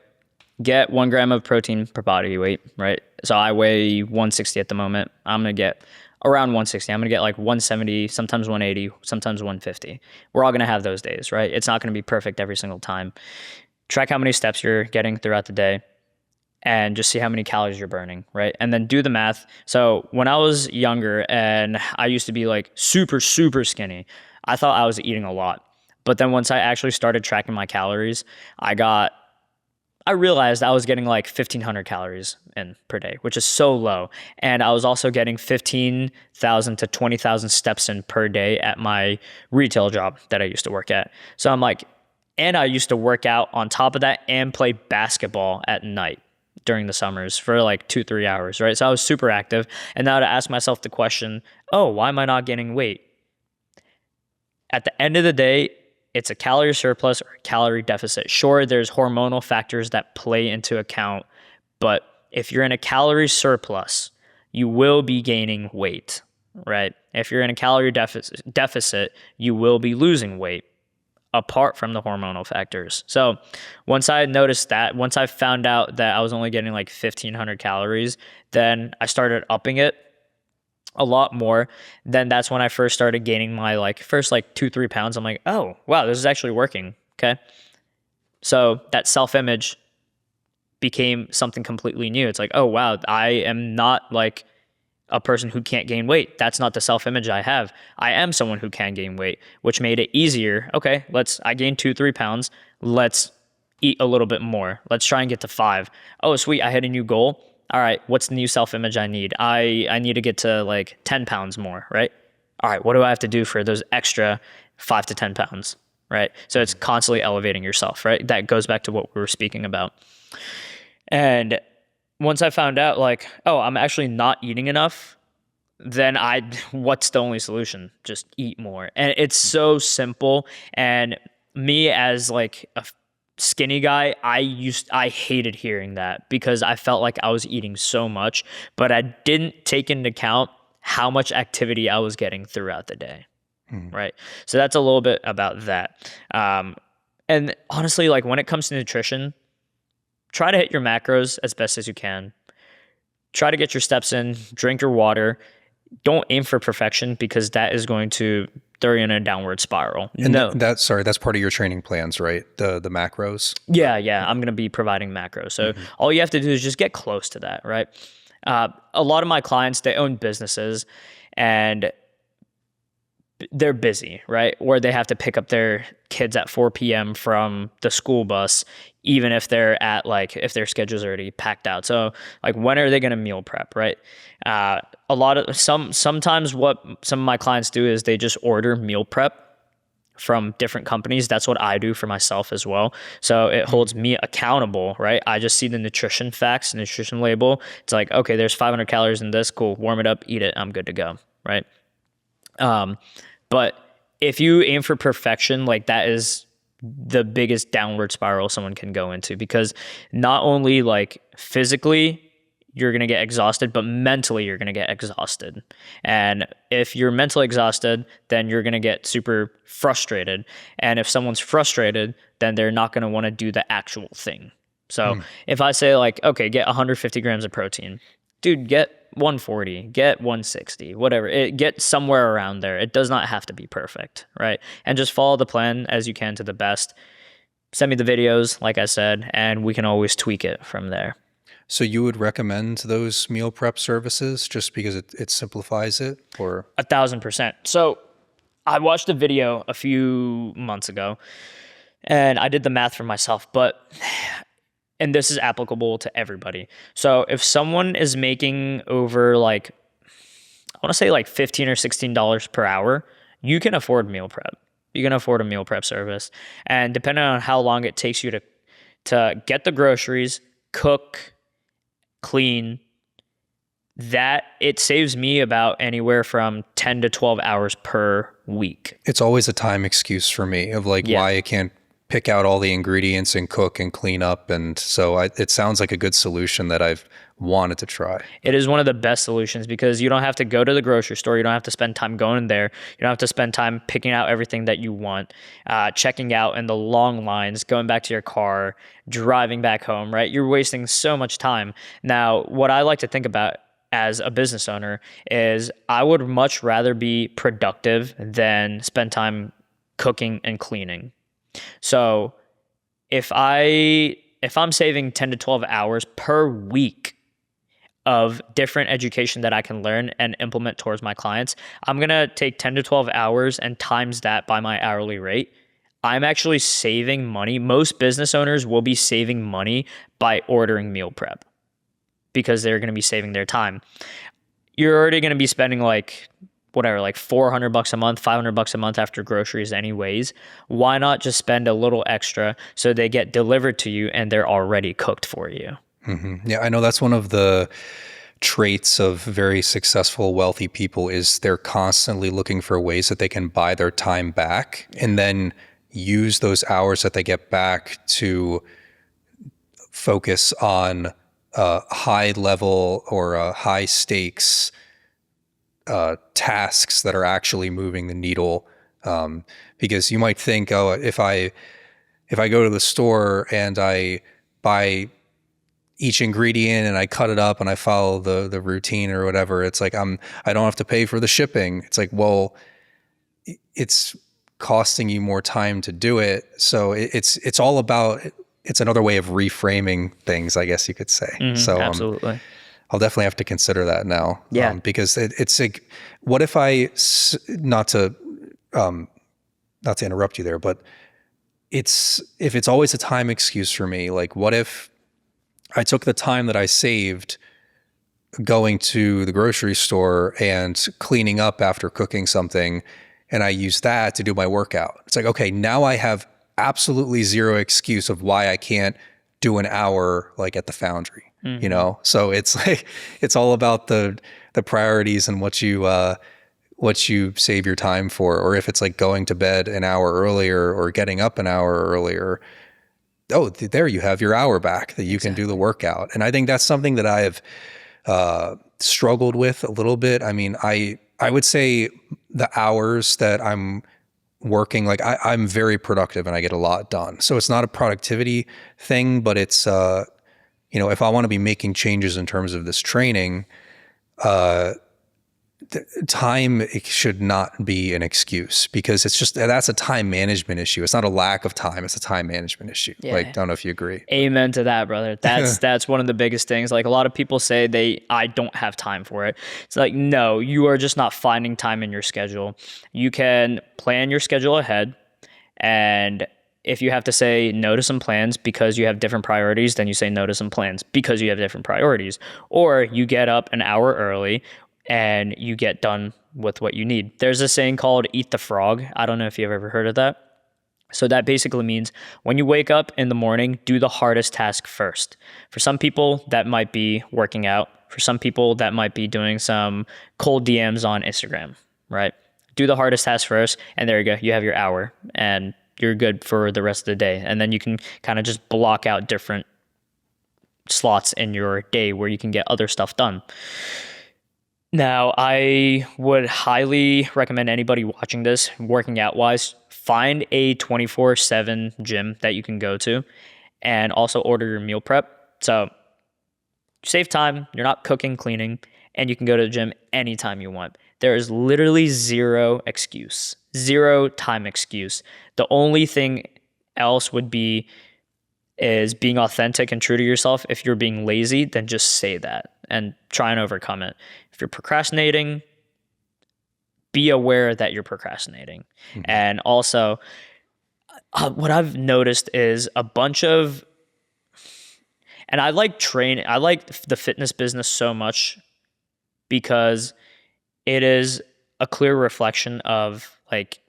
Get 1 gram of protein per body weight, right? So I weigh 160 at the moment. I'm going to get around 160. I'm going to get like 170, sometimes 180, sometimes 150. We're all going to have those days, right? It's not going to be perfect every single time. Track how many steps you're getting throughout the day and just see how many calories you're burning, right? And then do the math. So when I was younger and I used to be like super, super skinny, I thought I was eating a lot. But then once I actually started tracking my calories, I realized I was getting like 1,500 calories in per day, which is so low. And I was also getting 15,000 to 20,000 steps in per day at my retail job that I used to work at. So I'm like, and I used to work out on top of that and play basketball at night during the summers for like 2-3 hours, right? So I was super active. And now to ask myself the question, oh, why am I not gaining weight? At the end of the day, it's a calorie surplus or a calorie deficit. Sure, there's hormonal factors that play into account, But if you're in a calorie surplus, you will be gaining weight, right? If you're in a calorie deficit, you will be losing weight apart from the hormonal factors. So once I noticed that, once I found out that I was only getting like 1,500 calories, then I started upping it a lot more. Then that's when I first started gaining my like first like 2-3 pounds. I'm like, oh wow, this is actually working. Okay. So that self-image became something completely new. It's like, oh wow, I am not like a person who can't gain weight. That's not the self-image I have. I am someone who can gain weight, which made it easier. Okay, I gained 2-3 pounds. Let's eat a little bit more. Let's try and get to 5. Oh, sweet, I hit a new goal. All right, what's the new self-image I need? I need to get to like 10 pounds more, right? All right, what do I have to do for those extra 5 to 10 pounds, right? So it's constantly elevating yourself, right? That goes back to what we were speaking about. And once I found out like, oh, I'm actually not eating enough, then what's the only solution? Just eat more. And it's so simple. And me as like a skinny guy, I hated hearing that because I felt like I was eating so much, but I didn't take into account how much activity I was getting throughout the day. Right. So that's a little bit about that. And honestly, like when it comes to nutrition, try to hit your macros as best as you can. Try to get your steps in, drink your water. Don't aim for perfection because that is going to throw you in a downward spiral. And no. that's part of your training plans, right? The macros. Yeah. I'm going to be providing macros. So all you have to do is just get close to that, right? A lot of my clients, they own businesses and they're busy, right? Or they have to pick up their kids at 4 p.m. from the school bus, even if they're if their schedule's already packed out. So like, when are they going to meal prep, right? Sometimes what some of my clients do is they just order meal prep from different companies. That's what I do for myself as well. So it holds me accountable, right? I just see the nutrition facts, nutrition label. It's like, okay, there's 500 calories in this. Cool. Warm it up, eat it. I'm good to go, right? But if you aim for perfection, like that is the biggest downward spiral someone can go into, because not only like physically you're going to get exhausted, but mentally you're going to get exhausted. And if you're mentally exhausted, then you're going to get super frustrated. And if someone's frustrated, then they're not going to want to do the actual thing. So if I say like, okay, get 150 grams of protein, dude, get 140, get 160, whatever. Get somewhere around there. It does not have to be perfect, right? And just follow the plan as you can to the best. Send me the videos, like I said, and we can always tweak it from there. So you would recommend those meal prep services just because it simplifies it, or? 1,000%. So I watched a video a few months ago and I did the math for myself, and this is applicable to everybody. So if someone is making over like, I want to say like $15 or $16 per hour, you can afford meal prep. You can afford a meal prep service. And depending on how long it takes you to get the groceries, cook, clean, that it saves me about anywhere from 10 to 12 hours per week. It's always a time excuse for me of like why I can't pick out all the ingredients and cook and clean up. And so it sounds like a good solution that I've wanted to try. It is one of the best solutions because you don't have to go to the grocery store. You don't have to spend time going there. You don't have to spend time picking out everything that you want, checking out in the long lines, going back to your car, driving back home, right? You're wasting so much time. Now, what I like to think about as a business owner is I would much rather be productive than spend time cooking and cleaning. So if I'm saving 10 to 12 hours per week of different education that I can learn and implement towards my clients, I'm going to take 10 to 12 hours and times that by my hourly rate. I'm actually saving money. Most business owners will be saving money by ordering meal prep because they're going to be saving their time. You're already going to be spending like $400 a month, $500 a month after groceries anyways. Why not just spend a little extra so they get delivered to you and they're already cooked for you? Mm-hmm. Yeah, I know that's one of the traits of very successful, wealthy people is they're constantly looking for ways that they can buy their time back and then use those hours that they get back to focus on high level or high stakes tasks that are actually moving the needle. Because you might think, oh, if I go to the store and I buy each ingredient and I cut it up and I follow the routine or whatever, it's like I don't have to pay for the shipping. It's like, well, it's costing you more time to do it. So it's all about, it's another way of reframing things, I guess you could say. So Absolutely. I'll definitely have to consider that now. Yeah. Because it's like, what if not to interrupt you there, but if it's always a time excuse for me, like what if I took the time that I saved going to the grocery store and cleaning up after cooking something, and I use that to do my workout? It's like, okay, now I have absolutely zero excuse of why I can't do an hour like at the Foundry, you know? So it's like, it's all about the priorities and what you save your time for. Or if it's like going to bed an hour earlier or getting up an hour earlier, oh, there you have your hour back that you can do the workout. And I think that's something that I have struggled with a little bit. I mean, I would say the hours that I'm working, like I'm very productive and I get a lot done. So it's not a productivity thing, but it's, if I want to be making changes in terms of this training, time, it should not be an excuse, because it's just, that's a time management issue. It's not a lack of time. It's a time management issue. Yeah. Like, I don't know if you agree. Amen to that, brother. That's one of the biggest things. Like, a lot of people say I don't have time for it. It's like, no, you are just not finding time in your schedule. You can plan your schedule ahead, and if you have to say no to some plans because you have different priorities, then you say no to some plans because you have different priorities. Or you get up an hour early and you get done with what you need. There's a saying called eat the frog. I don't know if you've ever heard of that. So that basically means when you wake up in the morning, do the hardest task first. For some people, that might be working out. For some people, that might be doing some cold DMs on Instagram, right? Do the hardest task first, and there you go. You have your hour, and you're good for the rest of the day. And then you can kind of just block out different slots in your day where you can get other stuff done. Now, I would highly recommend anybody watching this, working out wise, find a 24/7 gym that you can go to, and also order your meal prep. So you save time, you're not cooking, cleaning, and you can go to the gym anytime you want. There is literally zero time excuse. The only thing else would be is being authentic and true to yourself. If you're being lazy, then just say that and try and overcome it. If you're procrastinating, be aware that you're procrastinating. Mm-hmm. And also, what I've noticed is a bunch of, and I like the fitness business so much because it is a clear reflection of, like,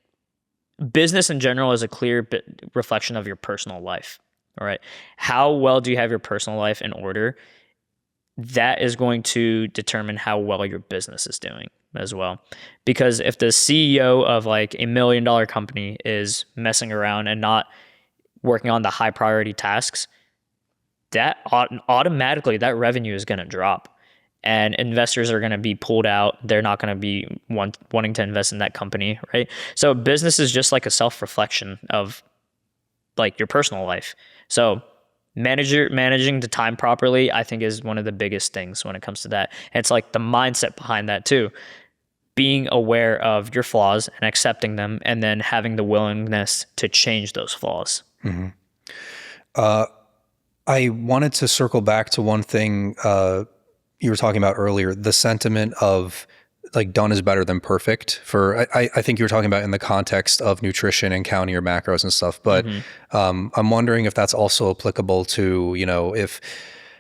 business in general is a clear reflection of your personal life. All right. How well do you have your personal life in order? That is going to determine how well your business is doing as well. Because if the CEO of like $1 million company is messing around and not working on the high priority tasks, that automatically that revenue is going to drop, and investors are going to be pulled out. They're not going to be wanting to invest in that company, right? So business is just like a self-reflection of like your personal life. So managing the time properly, I think, is one of the biggest things when it comes to that. And it's like the mindset behind that too. Being aware of your flaws and accepting them, and then having the willingness to change those flaws. Mm-hmm. I wanted to circle back to one thing you were talking about earlier, the sentiment of like done is better than perfect. I think you were talking about in the context of nutrition and counting your macros and stuff, but I'm wondering if that's also applicable to, if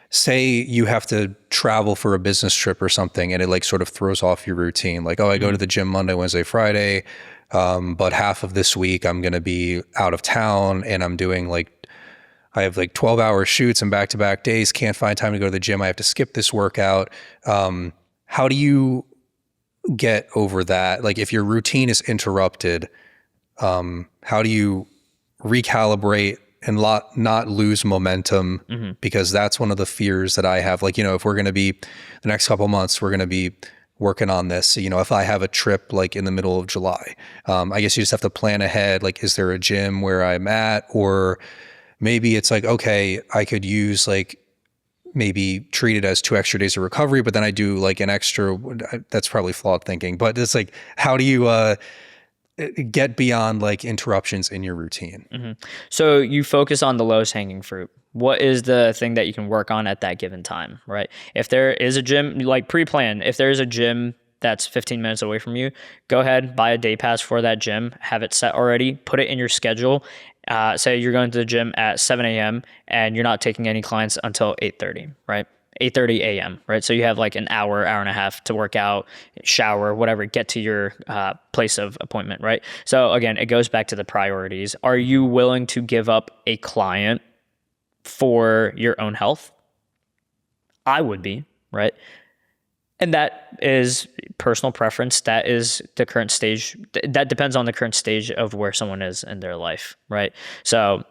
say you have to travel for a business trip or something and it like sort of throws off your routine. Like, oh, I go to the gym Monday, Wednesday, Friday, but half of this week I'm going to be out of town and I'm doing I have 12-hour shoots and back-to-back days, can't find time to go to the gym. I have to skip this workout. How do you get over that? Like, if your routine is interrupted, how do you recalibrate and not lose momentum, because that's one of the fears that I have. Like, if we're going to be the next couple of months, we're going to be working on this. If I have a trip like in the middle of July, I guess you just have to plan ahead. Like, is there a gym where I'm at? Or maybe it's like, okay, I could use like, maybe treat it as 2 extra days of recovery, but then I do like an extra, that's probably flawed thinking, but it's like, how do you get beyond like interruptions in your routine? So you focus on the lowest hanging fruit. What is the thing that you can work on at that given time, right? If there is a gym, like pre-plan, if there's a gym that's 15 minutes away from you, go ahead, buy a day pass for that gym, have it set already, put it in your schedule. Say you're going to the gym at 7 a.m. and you're not taking any clients until 8:30, right? 8:30 a.m., right? So you have like an hour and a half to work out, shower, whatever, get to your place of appointment, right? So again, it goes back to the priorities. Are you willing to give up a client for your own health? I would be, right? And that is personal preference. That is the current stage. That depends on the current stage of where someone is in their life, right? So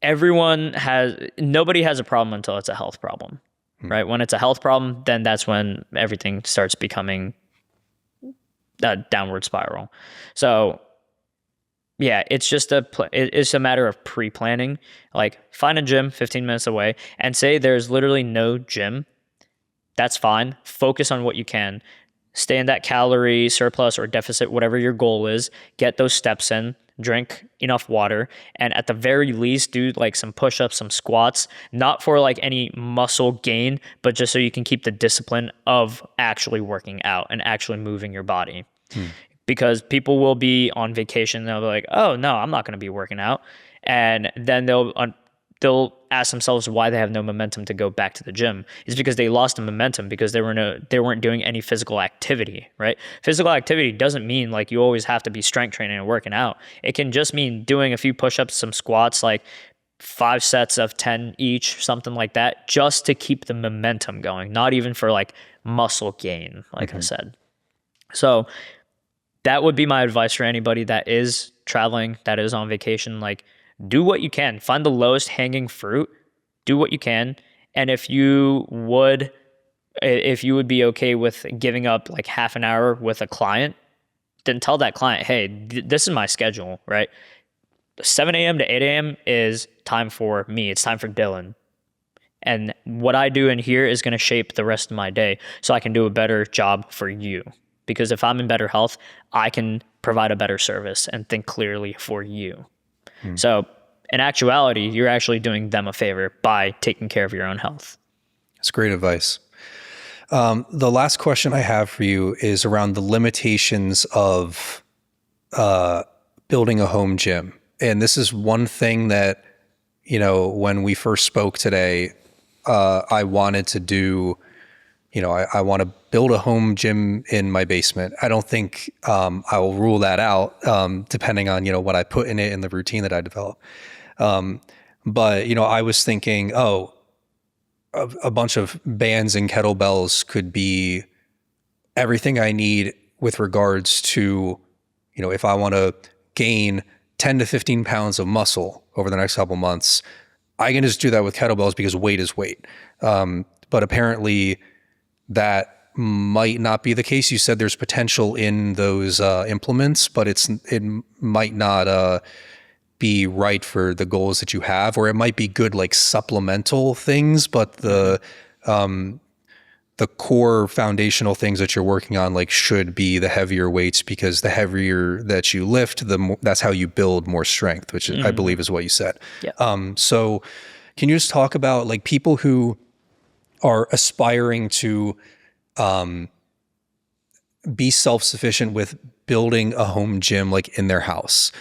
nobody has a problem until it's a health problem, right? When it's a health problem, then that's when everything starts becoming a downward spiral. So yeah, it's just it's a matter of pre-planning. Like, find a gym 15 minutes away, and say there's literally no gym. That's fine. Focus on what you can. Stay in that calorie surplus or deficit, whatever your goal is. Get those steps in. Drink enough water. And at the very least, do like some push-ups, some squats, not for like any muscle gain, but just so you can keep the discipline of actually working out and actually moving your body. Because people will be on vacation. They'll be like, oh, no, I'm not going to be working out. And then they'll ask themselves why they have no momentum to go back to the gym. It's because they lost the momentum because they weren't doing any physical activity, right? Physical activity doesn't mean like you always have to be strength training and working out. It can just mean doing a few push-ups, some squats, like 5 sets of 10 each, something like that, just to keep the momentum going, not even for like muscle gain, like I said. So that would be my advice for anybody that is traveling, that is on vacation. Like, do what you can. Find the lowest hanging fruit. Do what you can. And if you would be okay with giving up like half an hour with a client, then tell that client, hey, this is my schedule, right? 7 a.m. to 8 a.m. is time for me. It's time for Dylan. And what I do in here is going to shape the rest of my day so I can do a better job for you. Because if I'm in better health, I can provide a better service and think clearly for you. So in actuality, you're actually doing them a favor by taking care of your own health. That's great advice. The last question I have for you is around the limitations of building a home gym. And this is one thing that, when we first spoke today, I wanted to do. I want to build a home gym in my basement. I don't think I will rule that out, depending on, what I put in it and the routine that I develop. But, I was thinking, a bunch of bands and kettlebells could be everything I need with regards to, if I want to gain 10 to 15 pounds of muscle over the next couple months, I can just do that with kettlebells because weight is weight. But apparently that might not be the case. You said there's potential in those implements, but it might not be right for the goals that you have, or it might be good like supplemental things, but the core foundational things that you're working on like should be the heavier weights, because the heavier that you lift, that's how you build more strength, which I believe is what you said. Yeah. So can you just talk about like people who are aspiring to be self-sufficient with building a home gym like in their house?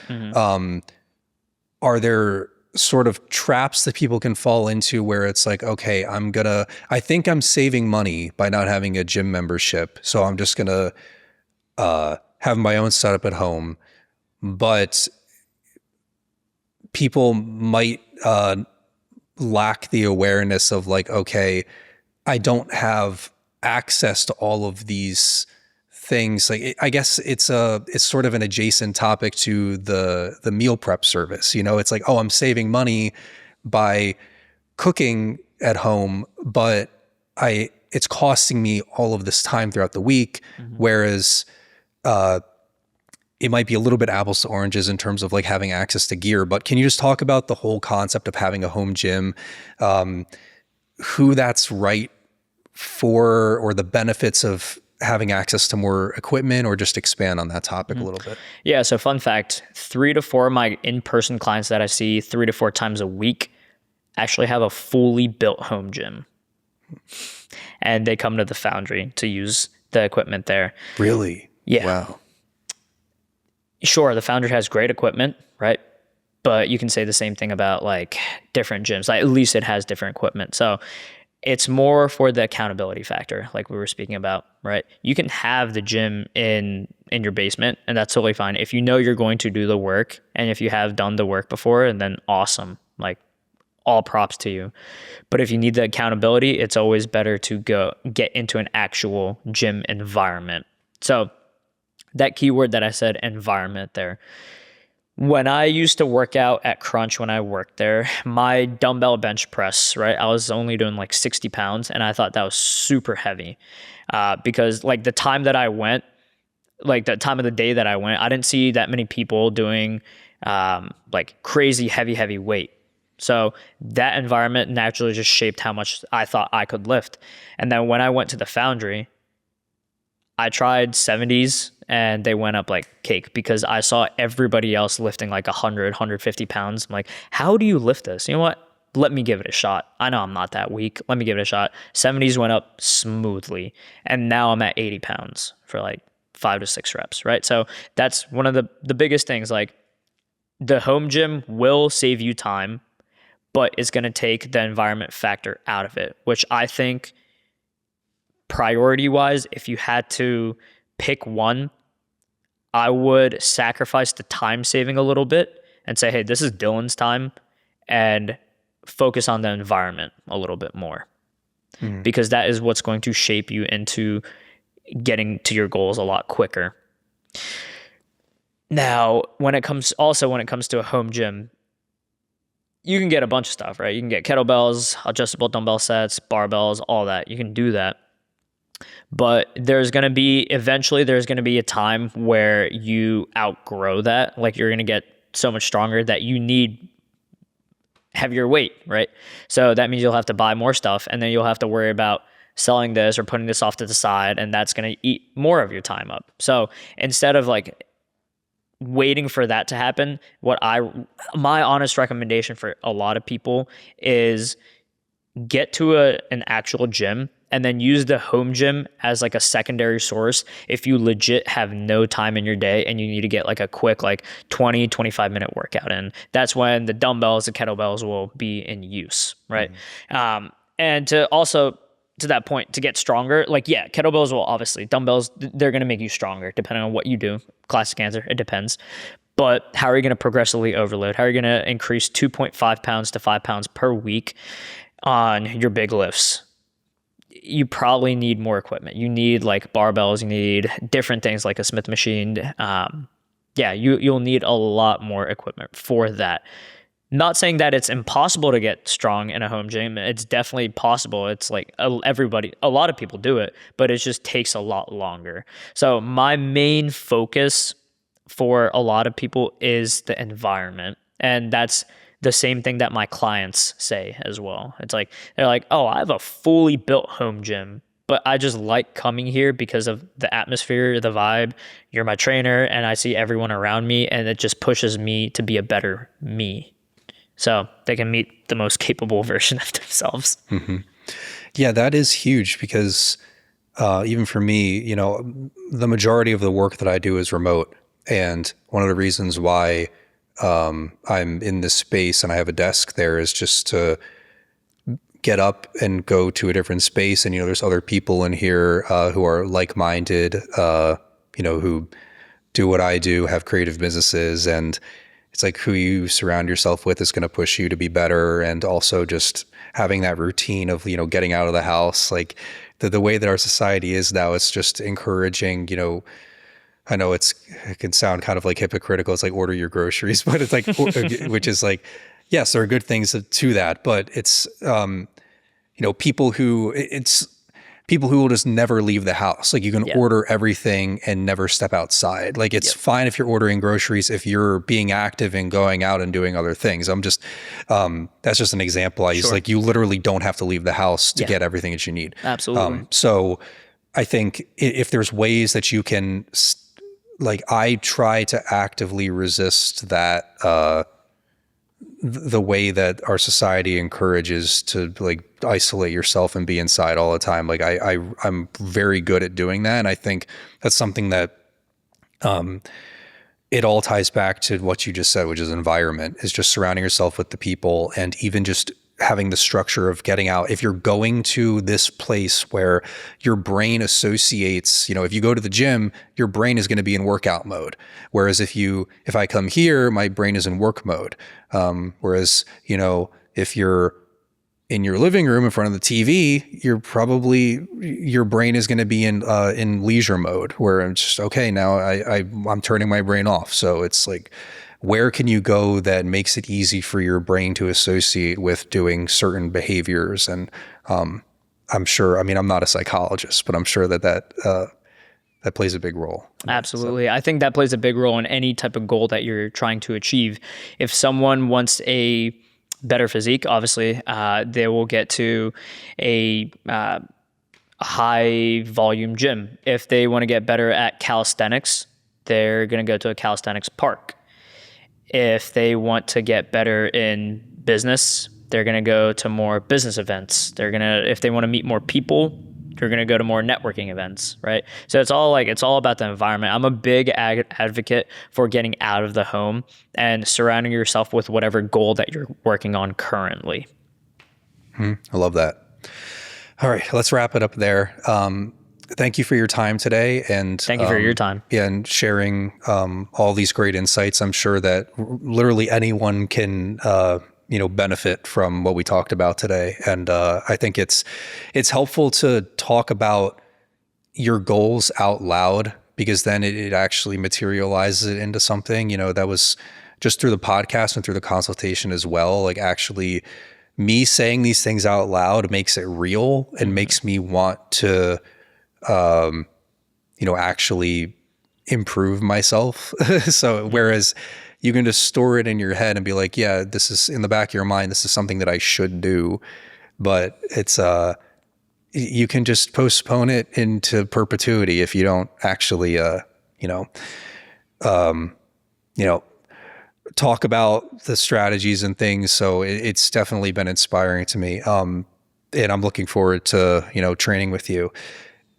Are there sort of traps that people can fall into where it's like, okay, I think I'm saving money by not having a gym membership, so I'm just gonna have my own setup at home. But people might lack the awareness of like, okay, I don't have access to all of these things like, I guess it's sort of an adjacent topic to the meal prep service. It's like, oh, I'm saving money by cooking at home, but it's costing me all of this time throughout the week. Whereas, it might be a little bit apples to oranges in terms of like having access to gear, but can you just talk about the whole concept of having a home gym, who that's right for, or the benefits of having access to more equipment, or just expand on that topic a little bit? Yeah. So fun fact, 3 to 4 of my in-person clients that I see 3 to 4 times a week actually have a fully built home gym, and they come to the Foundry to use the equipment there. Really? Yeah. Wow. Sure, the Foundry has great equipment, right? But you can say the same thing about like different gyms. Like, at least it has different equipment. So it's more for the accountability factor, like we were speaking about, right? You can have the gym in your basement, and that's totally fine. If you know you're going to do the work, and if you have done the work before, and then awesome, like all props to you. But if you need the accountability, it's always better to go get into an actual gym environment. So that keyword that I said, environment, there. When I used to work out at Crunch, when I worked there, my dumbbell bench press, right? I was only doing like 60 pounds, and I thought that was super heavy, because like the time that I went, like the time of the day that I went, I didn't see that many people doing like crazy heavy weight. So that environment naturally just shaped how much I thought I could lift. And then when I went to the Foundry, I tried 70s, and they went up like cake, because I saw everybody else lifting like 100, 150 pounds. I'm like, how do you lift this? You know what? Let me give it a shot. I know I'm not that weak. Let me give it a shot. 70s went up smoothly. And now I'm at 80 pounds for like 5 to 6 reps, right? So that's one of the biggest things. Like, the home gym will save you time, but it's going to take the environment factor out of it, which I think priority-wise, if you had to pick one, I would sacrifice the time saving a little bit and say, hey, this is Dylan's time, and focus on the environment a little bit more, because that is what's going to shape you into getting to your goals a lot quicker. Now, when it comes to a home gym, you can get a bunch of stuff, right? You can get kettlebells, adjustable dumbbell sets, barbells, all that. You can do that. But eventually there's going to be a time where you outgrow that. Like, you're going to get so much stronger that you need heavier weight, right? So that means you'll have to buy more stuff, and then you'll have to worry about selling this or putting this off to the side, and that's going to eat more of your time up. So instead of like waiting for that to happen, my honest recommendation for a lot of people is get to an actual gym, and then use the home gym as like a secondary source if you legit have no time in your day and you need to get like a quick like 20, 25 minute workout in. That's when the dumbbells, the kettlebells will be in use, right? And to that point, to get stronger, like, yeah, kettlebells will obviously, dumbbells, they're going to make you stronger depending on what you do. Classic answer, it depends. But how are you going to progressively overload? How are you going to increase 2.5 pounds to 5 pounds per week on your big lifts? You probably need more equipment. You need like barbells, you need different things like a Smith machine. You'll need a lot more equipment for that. Not saying that it's impossible to get strong in a home gym. It's definitely possible. It's like a lot of people do it, but it just takes a lot longer. So my main focus for a lot of people is the environment. And that's the same thing that my clients say as well. It's like, they're like, oh, I have a fully built home gym, but I just like coming here because of the atmosphere, the vibe. You're my trainer, and I see everyone around me, and it just pushes me to be a better me, so they can meet the most capable version of themselves. Mm-hmm. Yeah, that is huge, because even for me, the majority of the work that I do is remote. And one of the reasons why I'm in this space and I have a desk there is just to get up and go to a different space. And, there's other people in here who are like-minded, who do what I do, have creative businesses. And it's like who you surround yourself with is going to push you to be better. And also just having that routine of, getting out of the house, like the way that our society is now, it's just encouraging, I know it can sound kind of like hypocritical. It's like order your groceries, but it's like, which is like, yes, there are good things to that, but it's, people who will just never leave the house. Like you can order everything and never step outside. Like it's fine if you're ordering groceries, if you're being active and going out and doing other things. That's just an example I use. Like you literally don't have to leave the house to get everything that you need. Absolutely. So I think if there's ways that you can, like I try to actively resist that, the way that our society encourages to like isolate yourself and be inside all the time. Like I'm very good at doing that. And I think that's something that, it all ties back to what you just said, which is environment, is just surrounding yourself with the people and even just having the structure of getting out. If you're going to this place where your brain associates, if you go to the gym, your brain is going to be in workout mode. Whereas if I come here, my brain is in work mode. Whereas, if you're in your living room in front of the TV, your brain is going to be in leisure mode, where I'm just, okay, now I'm turning my brain off. So it's like, where can you go that makes it easy for your brain to associate with doing certain behaviors? And I'm sure, I'm not a psychologist, but I'm sure that plays a big role. Absolutely. So I think that plays a big role in any type of goal that you're trying to achieve. If someone wants a better physique, obviously, they will get to a high volume gym. If they want to get better at calisthenics, they're going to go to a calisthenics park. If they want to get better in business, they're going to go to more business events. If they want to meet more people, they're going to go to more networking events, right? So it's all about the environment. I'm a big advocate for getting out of the home and surrounding yourself with whatever goal that you're working on currently. I love that. All right, let's wrap it up there. Thank you for your time today. And thank you for your time. Yeah, and sharing all these great insights. I'm sure that literally anyone can benefit from what we talked about today. And I think it's helpful to talk about your goals out loud, because then it actually materializes it into something, that was just through the podcast and through the consultation as well. Like actually me saying these things out loud makes it real and makes me want to actually improve myself. So whereas you can just store it in your head and be like, yeah, this is in the back of your mind, this is something that I should do, but it's, you can just postpone it into perpetuity if you don't actually, talk about the strategies and things. So it's definitely been inspiring to me. And I'm looking forward to, training with you.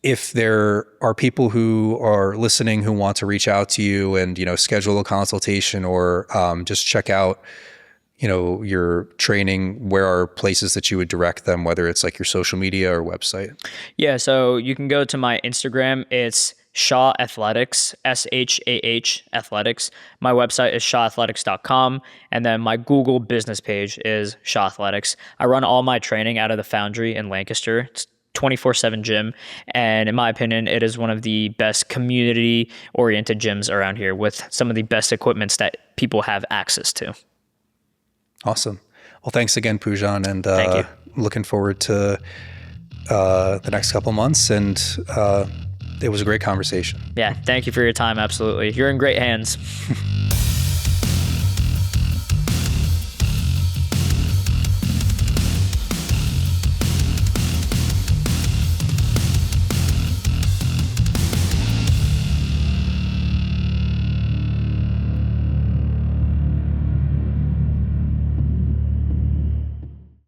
If there are people who are listening who want to reach out to you and, schedule a consultation or just check out, your training, where are places that you would direct them, whether it's like your social media or website? Yeah, so you can go to my Instagram. It's Shah Athletics, SHAH Athletics. My website is shahathletics.com. And then my Google business page is Shah Athletics. I run all my training out of the Foundry in Lancaster. It's 24/7 gym. And in my opinion, it is one of the best community oriented gyms around here with some of the best equipments that people have access to. Awesome. Well, thanks again, Poojan. And thank you. Looking forward to the next couple months. And it was a great conversation. Yeah. Thank you for your time. Absolutely. You're in great hands.